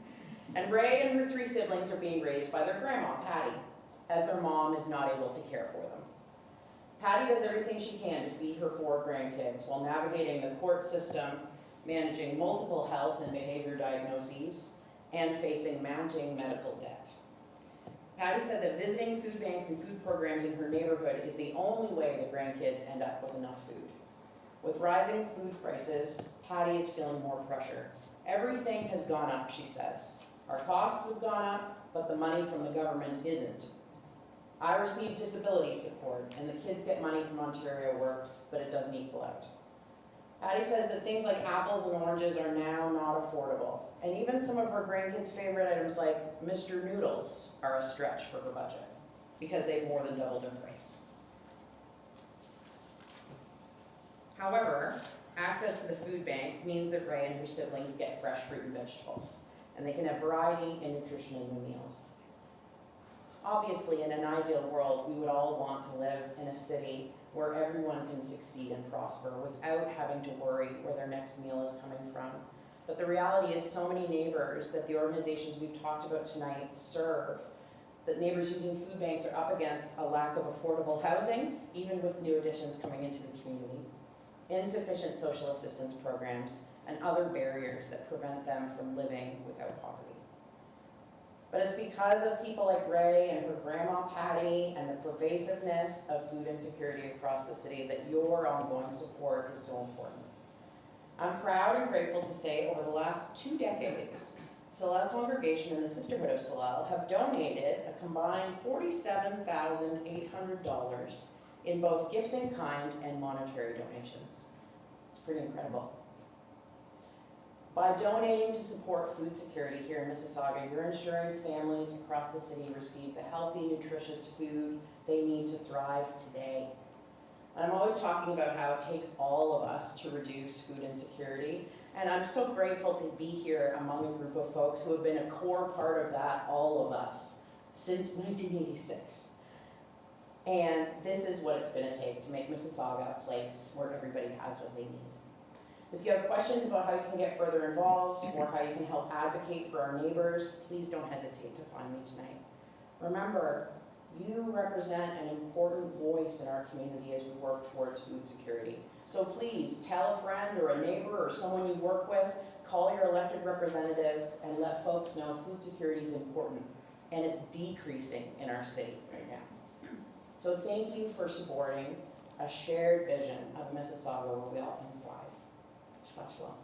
And Ray and her 3 siblings are being raised by their grandma, Patty, as their mom is not able to care for them. Patty does everything she can to feed her 4 grandkids while navigating the court system, managing multiple health and behavior diagnoses, and facing mounting medical debt. Patty said that visiting food banks and food programs in her neighborhood is the only way the grandkids end up with enough food. With rising food prices, Patty is feeling more pressure. Everything has gone up, she says. Our costs have gone up, but the money from the government isn't. I receive disability support, and the kids get money from Ontario Works, but it doesn't equal out. Patty says that things like apples and oranges are now not affordable, and even some of her grandkids' favorite items like Mr. Noodles are a stretch for her budget, because they've more than doubled in price. However, access to the food bank means that Ray and her siblings get fresh fruit and vegetables, and they can have variety and nutrition in their meals. Obviously, in an ideal world, we would all want to live in a city where everyone can succeed and prosper without having to worry where their next meal is coming from. But the reality is so many neighbors that the organizations we've talked about tonight serve, that neighbors using food banks are up against a lack of affordable housing, even with new additions coming into the community, insufficient social assistance programs, and other barriers that prevent them from living without poverty. But it's because of people like Ray and her grandma Patty and the pervasiveness of food insecurity across the city that your ongoing support is so important. I'm proud and grateful to say over the last 2 decades, Solel Congregation and the Sisterhood of Solel have donated a combined $47,800 in both gifts in kind and monetary donations. It's pretty incredible. By donating to support food security here in Mississauga, you're ensuring families across the city receive the healthy, nutritious food they need to thrive today. And I'm always talking about how it takes all of us to reduce food insecurity, and I'm so grateful to be here among a group of folks who have been a core part of that, all of us, since 1986. And this is what it's going to take to make Mississauga a place where everybody has what they need. If you have questions about how you can get further involved or how you can help advocate for our neighbors, please don't hesitate to find me tonight. Remember, you represent an important voice in our community as we work towards food security. So please tell a friend or a neighbor or someone you work with, call your elected representatives, and let folks know food security is important, and it's decreasing in our city right now. So thank you for supporting a shared vision of Mississauga where we all can thrive. Shabbat shalom.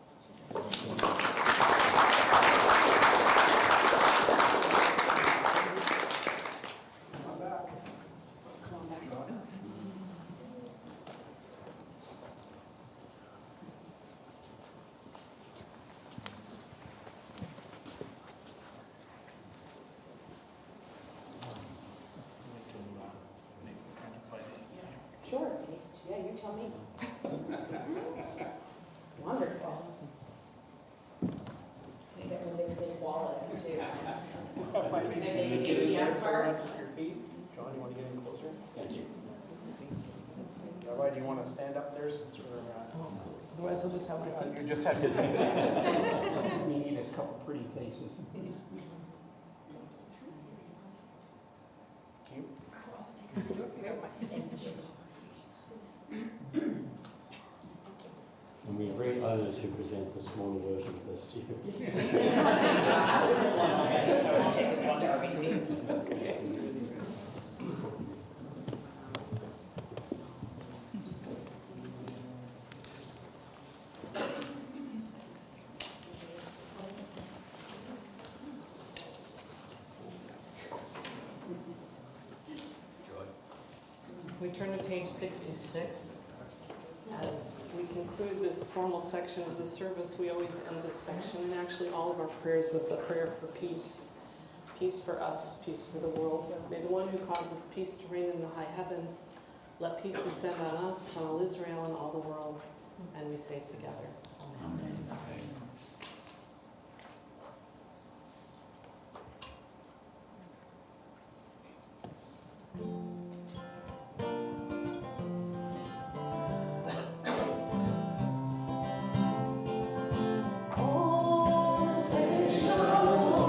Sure. Yeah, you tell me. Wonderful. You get a big wallet too. Maybe an ATM card. Your feet. John, you want to get in closer? Thank you. All right, do you want to stand up there since we're... Otherwise, I'll just have my feet. You just have to... We need a couple pretty faces. Thank you. And we're very honoured to present the smaller version of this to you. I wouldn't want already, so I'll take this one to RBC. We turn to page 66. As we conclude this formal section of the service, we always end this section, and actually all of our prayers, with a prayer for peace. Peace for us, peace for the world. May the one who causes peace to reign in the high heavens, let peace descend on us, on all Israel, and all the world. And we say together, Amen. Oh, say shalom.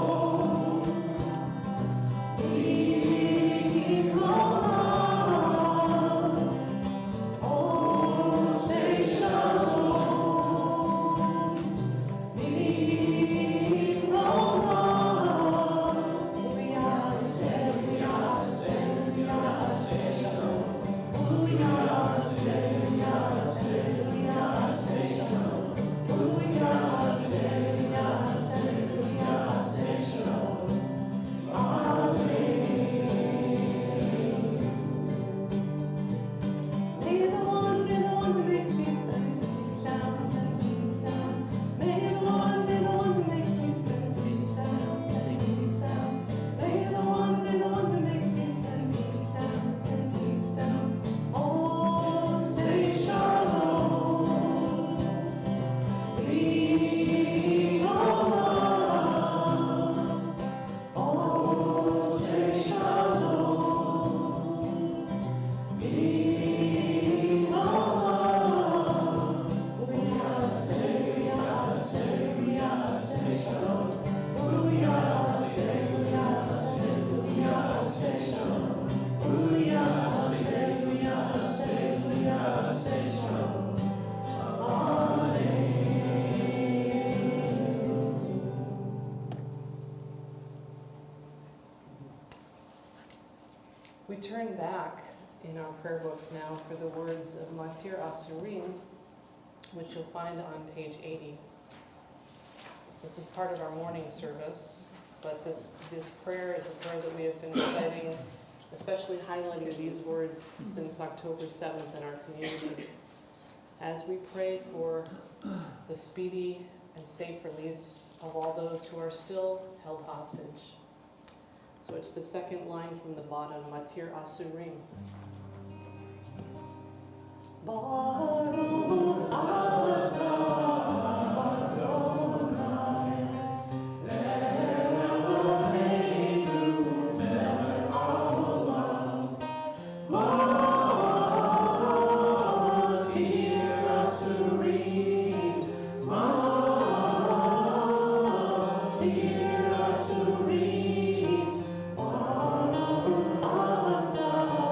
turn back in our prayer books now for the words of Matir Asurim, which you'll find on page 80. This is part of our morning service, but this prayer is a prayer that we have been reciting, especially highlighting these words since October 7th in our community, as we pray for the speedy and safe release of all those who are still held hostage. So it's the second line from the bottom, Matir Asurim. Baruch atah Adonai, Eloheinu melech haolam, Matir Asurim, Matir Asurim, Baruch atah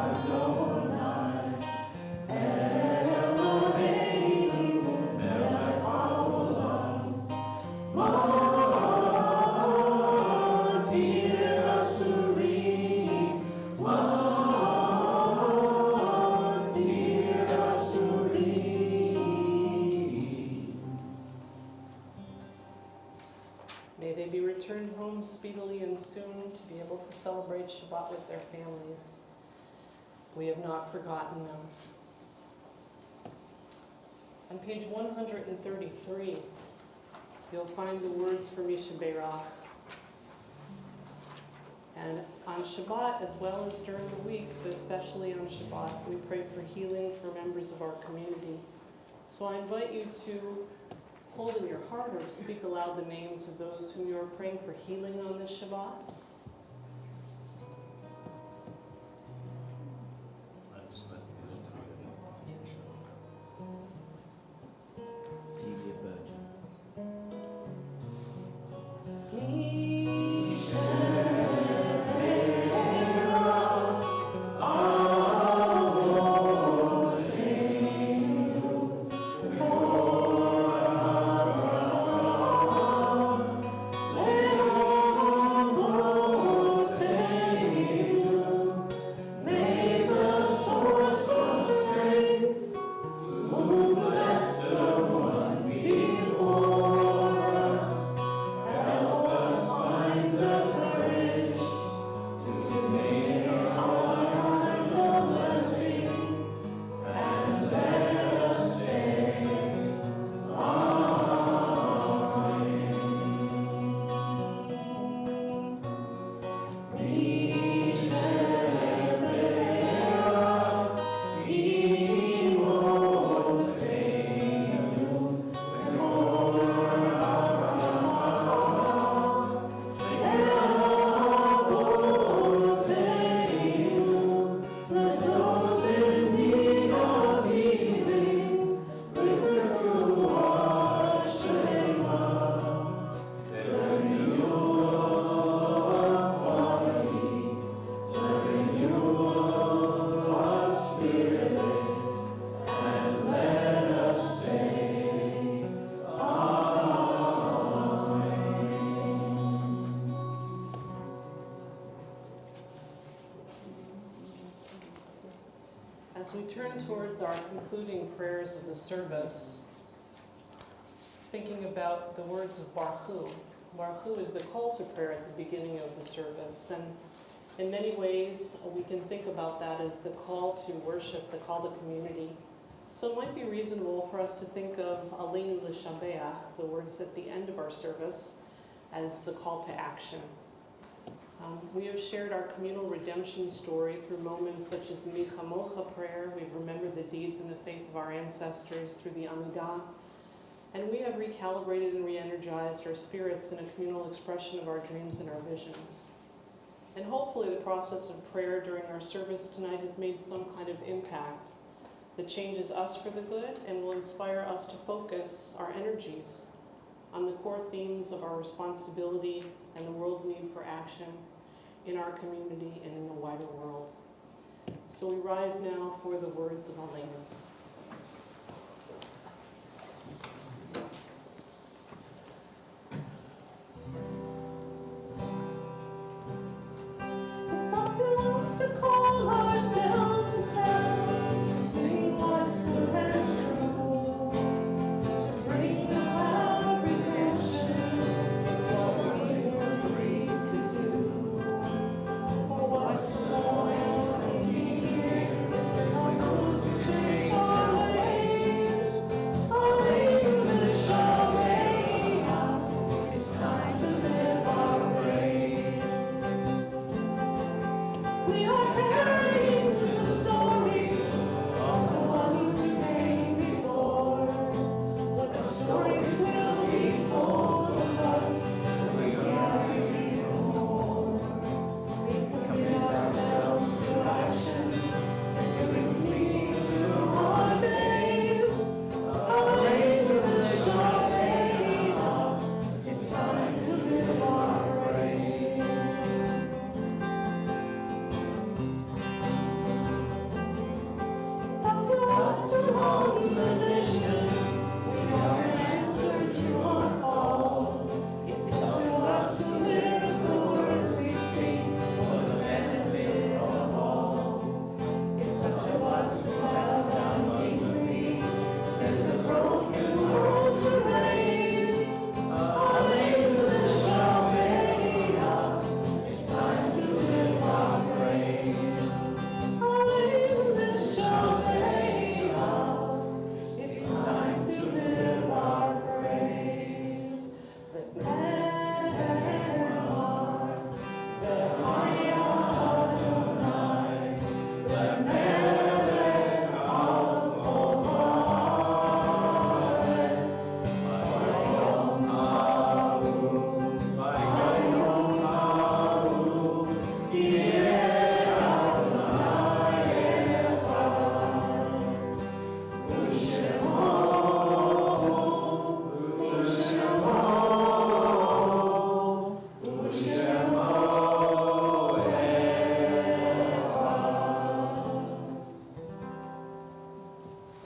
Adonai, Eloheinu melech haolam, Matir Asurim, Matir Asurim. May they be returned home speedily and soon to be able to celebrate Shabbat with their families. We have not forgotten them. On page 133, you'll find the words for Misha Beirach. And on Shabbat, as well as during the week, but especially on Shabbat, we pray for healing for members of our community. So I invite you to hold in your heart or speak aloud the names of those whom you are praying for healing on this Shabbat. Delia Burton. As we turn towards our concluding prayers of the service, thinking about the words of Baruch Hu. Baruch Hu is the call to prayer at the beginning of the service, and in many ways we can think about that as the call to worship, the call to community. So it might be reasonable for us to think of Aleinu L'Shabeach, the words at the end of our service, as the call to action. We have shared our communal redemption story through moments such as the Michamocha prayer. We've remembered the deeds and the faith of our ancestors through the Amidah. And we have recalibrated and re-energized our spirits in a communal expression of our dreams and our visions. And hopefully the process of prayer during our service tonight has made some kind of impact that changes us for the good and will inspire us to focus our energies on the core themes of our responsibility and the world's need for action in our community and in the wider world. So we rise now for the words of Aleinu. It's up to us to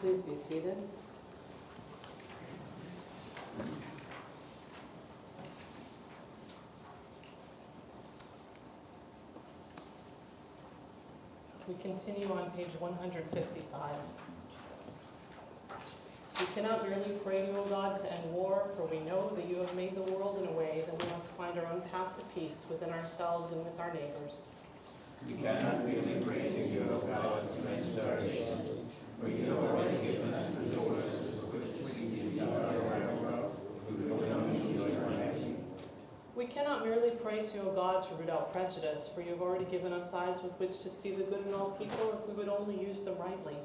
Please be seated. We continue on page 155. We cannot merely pray to you, O God, to end war, for we know that you have made the world in a way that we must find our own path to peace within ourselves and with our neighbors. We cannot really pray to you, O God, to end starvation, for you have already given us the resources which we can devour our world, we will not enjoy our happy. We cannot merely pray to you, O God, to root out prejudice, for you have already given us eyes with which to see the good in all people if we would only use them rightly.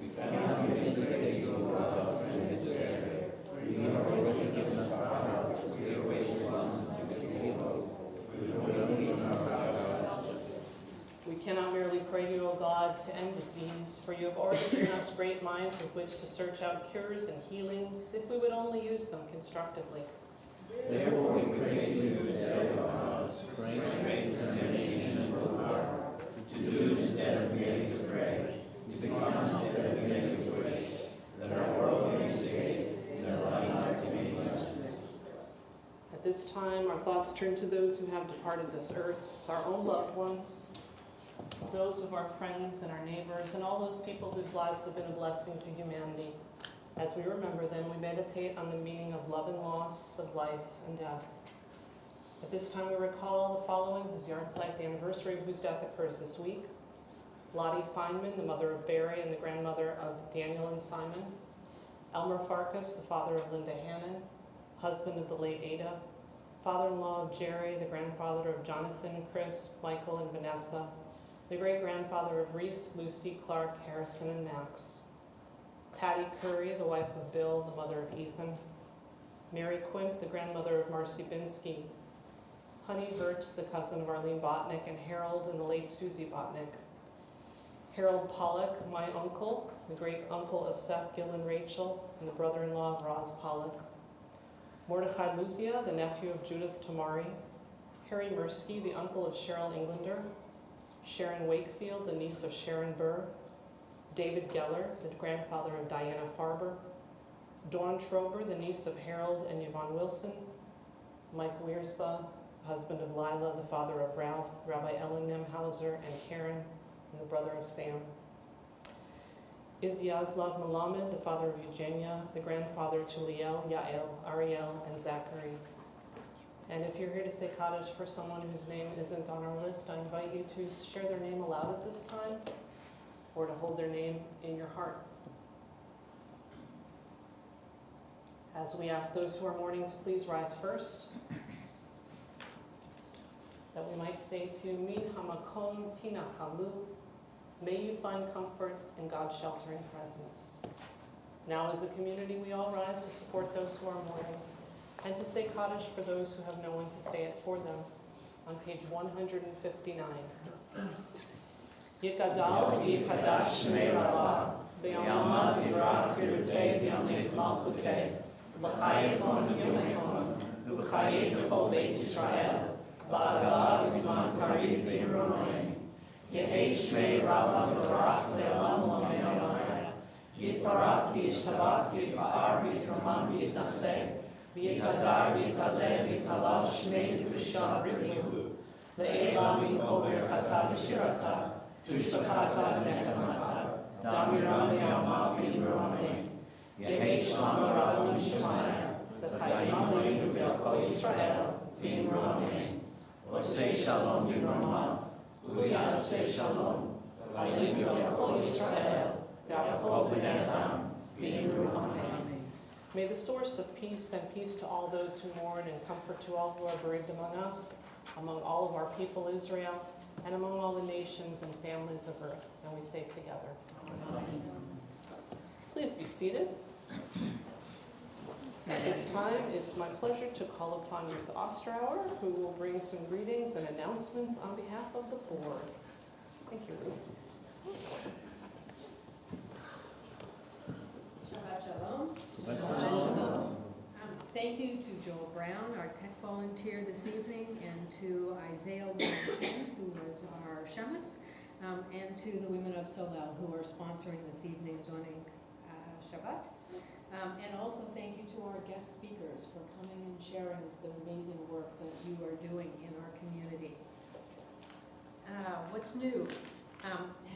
We cannot really pray to you, O God, to end despair, for you have already given us power to clear away the ones to the evil, we will not leave our gods. We cannot merely pray to you, O God, to end disease, for you have already given us great minds with which to search out cures and healings if we would only use them constructively. Therefore we pray to you, instead of us, strength, determination, and willpower, to do instead of merely to pray, to become instead of merely to wish, that our world may be safe, and our lives may be blessed. At this time, our thoughts turn to those who have departed this earth, our own loved ones, those of our friends and our neighbors, and all those people whose lives have been a blessing to humanity. As we remember them, we meditate on the meaning of love and loss, of life and death. At this time, we recall the following, whose yahrzeit, the anniversary of whose death occurs this week: Lottie Feynman, the mother of Barry and the grandmother of Daniel and Simon; Elmer Farkas, the father of Linda Hannon, husband of the late Ada; father-in-law of Jerry, the grandfather of Jonathan, Chris, Michael, and Vanessa; the great-grandfather of Reese, Lucy, Clark, Harrison, and Max; Patty Curry, the wife of Bill, the mother of Ethan; Mary Quimp, the grandmother of Marcy Binsky; Honey Hertz, the cousin of Arlene Botnick, and Harold and the late Susie Botnick; Harold Pollock, my uncle, the great-uncle of Seth, Gil, and Rachel, and the brother-in-law of Roz Pollock; Mordechai Luzia, the nephew of Judith Tamari; Harry Mursky, the uncle of Cheryl Englander; Sharon Wakefield, the niece of Sharon Burr; David Geller, the grandfather of Diana Farber; Dawn Trober, the niece of Harold and Yvonne Wilson; Mike Wiersba, husband of Lila, the father of Ralph, Rabbi Ellen Nemhauser, and Karen, and the brother of Sam; Izyaslav Melamed, the father of Eugenia, the grandfather to Liel, Yael, Ariel, and Zachary. And if you're here to say Kaddish for someone whose name isn't on our list, I invite you to share their name aloud at this time, or to hold their name in your heart. As we ask those who are mourning to please rise first, that we might say to Min Hamakom Tinachamu, may you find comfort in God's sheltering presence. Now as a community, we all rise to support those who are mourning and to say Kaddish for those who have no one to say it for them, on page 159. Yikadal v'yikadash shmei Rabbah, v'yamad v'yirach v'yirutei v'yamlich malchutei, v'chayet hon v'yomechon, v'chayet v'chol beit Yisrael, v'aglah v'zman karid v'yiromein. Yehei shmei Rabbah v'yirach le'olam l'amei amaya. Yitbarach v'yishtabach v'yitba'ar v'yitroman v'yitnaseh, v'yitadar v'yitaleh v'yitalal shmei v'yishah richihu, le'elam min kol birchata v'shirata, Tushbachata v'nechamata, Damiram v'yama v'yiromein. Yehei shlama rabba m'shemaya, v'chayim aleinu v'al kol Yisrael v'yiromein. Osei shalom yiramav, u'yasei shalom, aleinu v'al kol Yisrael v'al kol b'nei adam v'yiromein. May the source of peace send peace to all those who mourn and comfort to all who are bereaved among us, among all of our people Israel, and among all the nations and families of earth. And we say together, Amen. Please be seated. At this time, it's my pleasure to call upon Ruth Osterauer, who will bring some greetings and announcements on behalf of the board. Thank you, Ruth. Shabbat Shalom. Thank you to Joel Brown, our tech volunteer this evening, and to Isaiah Wong, who was our Shemus, and to the women of Solel, who are sponsoring this evening's zoning Shabbat. And also thank you to our guest speakers for coming and sharing the amazing work that you are doing in our community. What's new?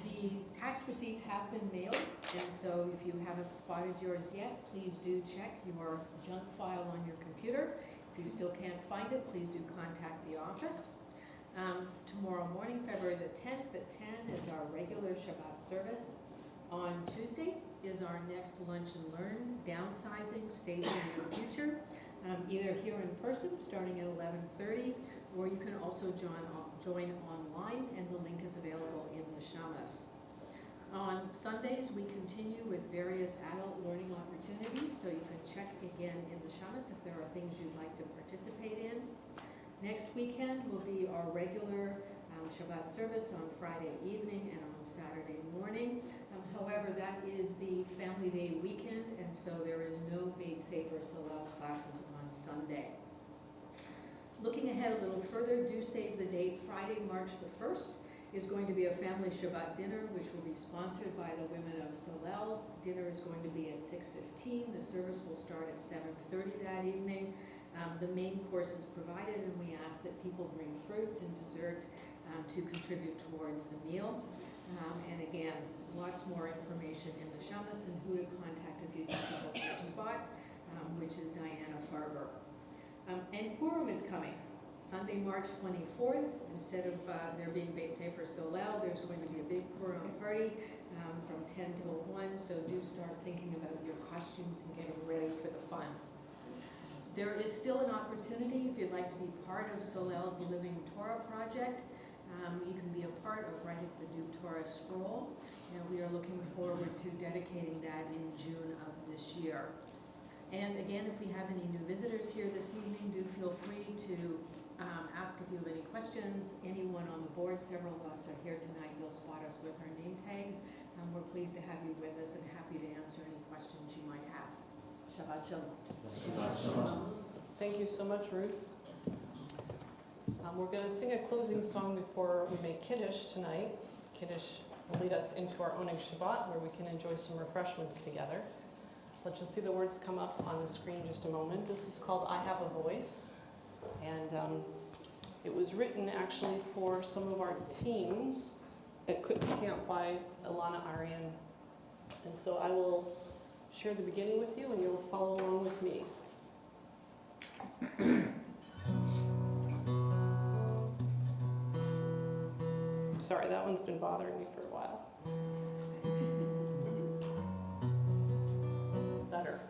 The tax receipts have been mailed, and so if you haven't spotted yours yet, please do check your junk file on your computer. If you still can't find it, please do contact the office. Tomorrow morning, February the 10th at 10 is our regular Shabbat service. On Tuesday is our next Lunch and Learn, Downsizing, Staging Your Future, either here in person starting at 11:30, or you can also join online, and the link is available in the shamas. On Sundays, we continue with various adult learning opportunities, so you can check again in the shamas if there are things you'd like to participate in. Next weekend will be our regular Shabbat service on Friday evening and on Saturday morning. However, that is the Family Day weekend, and so there is no Beit Sefer Solel classes on Sunday. Looking ahead a little further, do save the date. Friday, March the 1st is going to be a family Shabbat dinner, which will be sponsored by the women of Solel. Dinner is going to be at 6:15. The service will start at 7:30 that evening. The main course is provided, and we ask that people bring fruit and dessert to contribute towards the meal. And again, lots more information in the shamas and who to contact if you need to book your spot, which is Diana Farber. And Purim is coming. Sunday, March 24th, instead of there being Beit Sefer Solel, there's going to be a big Purim party from 10 till 1, so do start thinking about your costumes and getting ready for the fun. There is still an opportunity if you'd like to be part of Solel's Living Torah project. You can be a part of writing the new Torah scroll, and we are looking forward to dedicating that in June of this year. And again, if we have any new visitors here this evening, do feel free to ask if you have any questions. Anyone on the board, several of us are here tonight, you'll spot us with our name tags. We're pleased to have you with us and happy to answer any questions you might have. Shabbat Shalom. Shabbat Shalom. Thank you so much, Ruth. We're going to sing a closing song before we make Kiddush tonight. Kiddush will lead us into our owning Shabbat, where we can enjoy some refreshments together. But you'll see the words come up on the screen in just a moment. This is called I Have a Voice, and it was written actually for some of our teens at Quits Camp by Ilana Aryan. And so I will share the beginning with you, and you'll follow along with me. Sorry, that one's been bothering me for a while. Better.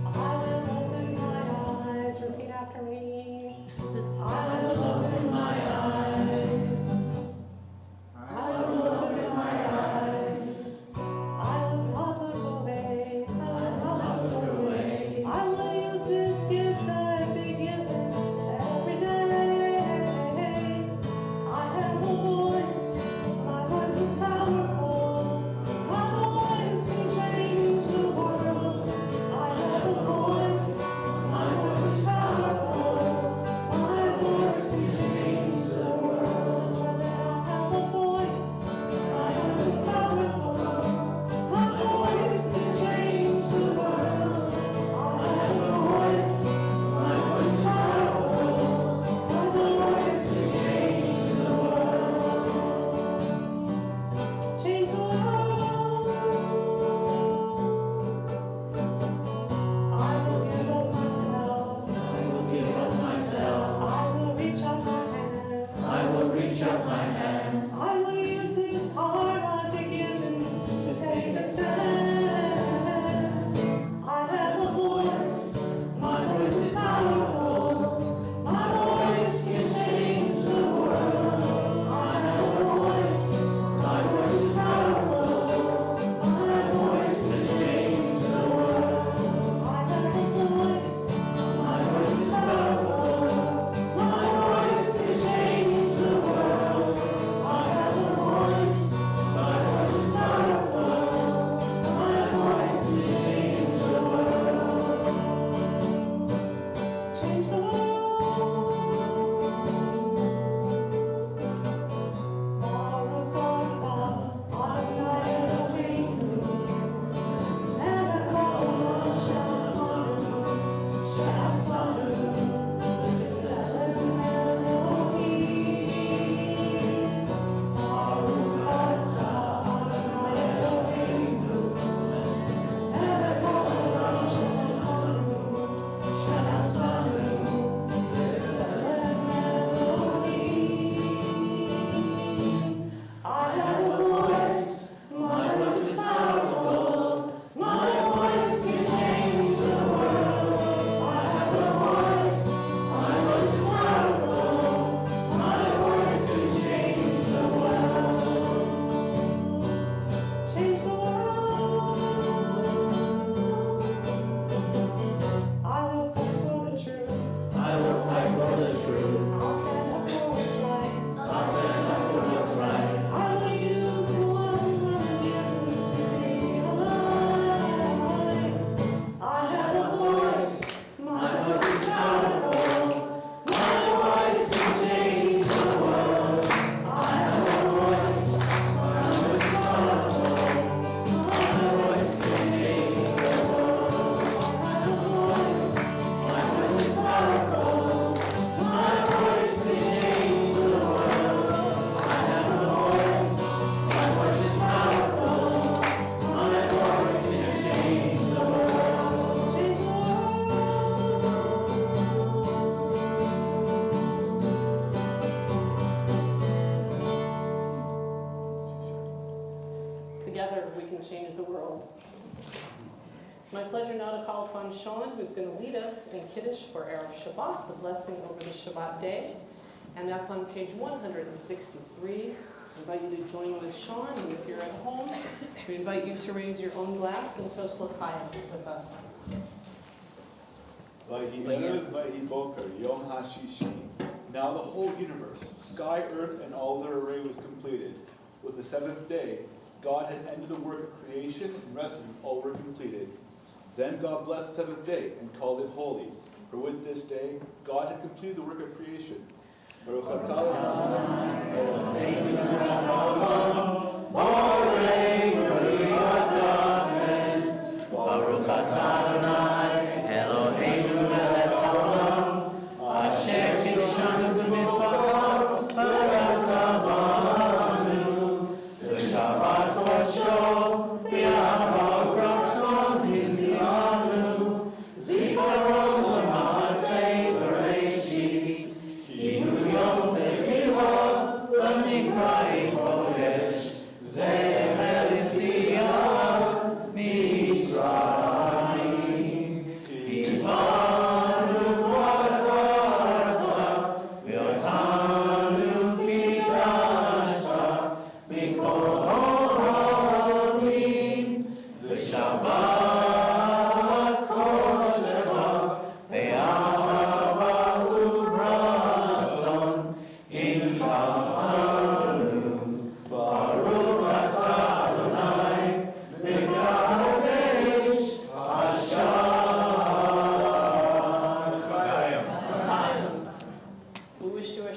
I will open my eyes, repeat after me. I will open my eyes. I will open my eyes. I will not look away. I will not look away. I will use Together, we can change the world. It's my pleasure now to call upon Sean, who's going to lead us in Kiddush for Erev Shabbat, the blessing over the Shabbat day. And that's on page 163. I invite you to join with Sean, and if you're at home, we invite you to raise your own glass and toast l'chaim with us. Vayhi Erev, Vayhi Boker, Yom HaShishi. Now the whole universe, sky, earth, and all their array was completed. With the seventh day, God had ended the work of creation and rested when all were completed. Then God blessed the seventh day and called it holy. For with this day, God had completed the work of creation. Baruch atah Adonai, Eloheinu melech haolam, borei briyot hafen. Baruch atah Adonai, Eloheinu melech haolam, asher kidshanu b'mitzvotav, v'ratzavanu, v'shabbat kodsho, v'yahal ratzon hizlianu, zikaron l'maaseh b'reishit, ki hu yom techilah, l'mikra'ei kodesh, zeh echel yitziat Mitzrayim.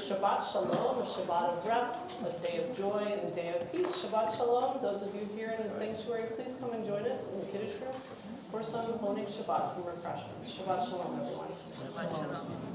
Shabbat Shalom, a Shabbat of rest, a day of joy, and a day of peace. Shabbat Shalom. Those of you here in the sanctuary, please come and join us in the Kiddush room for some Honig Shabbat, some refreshments. Shabbat Shalom, everyone. Shabbat Shalom.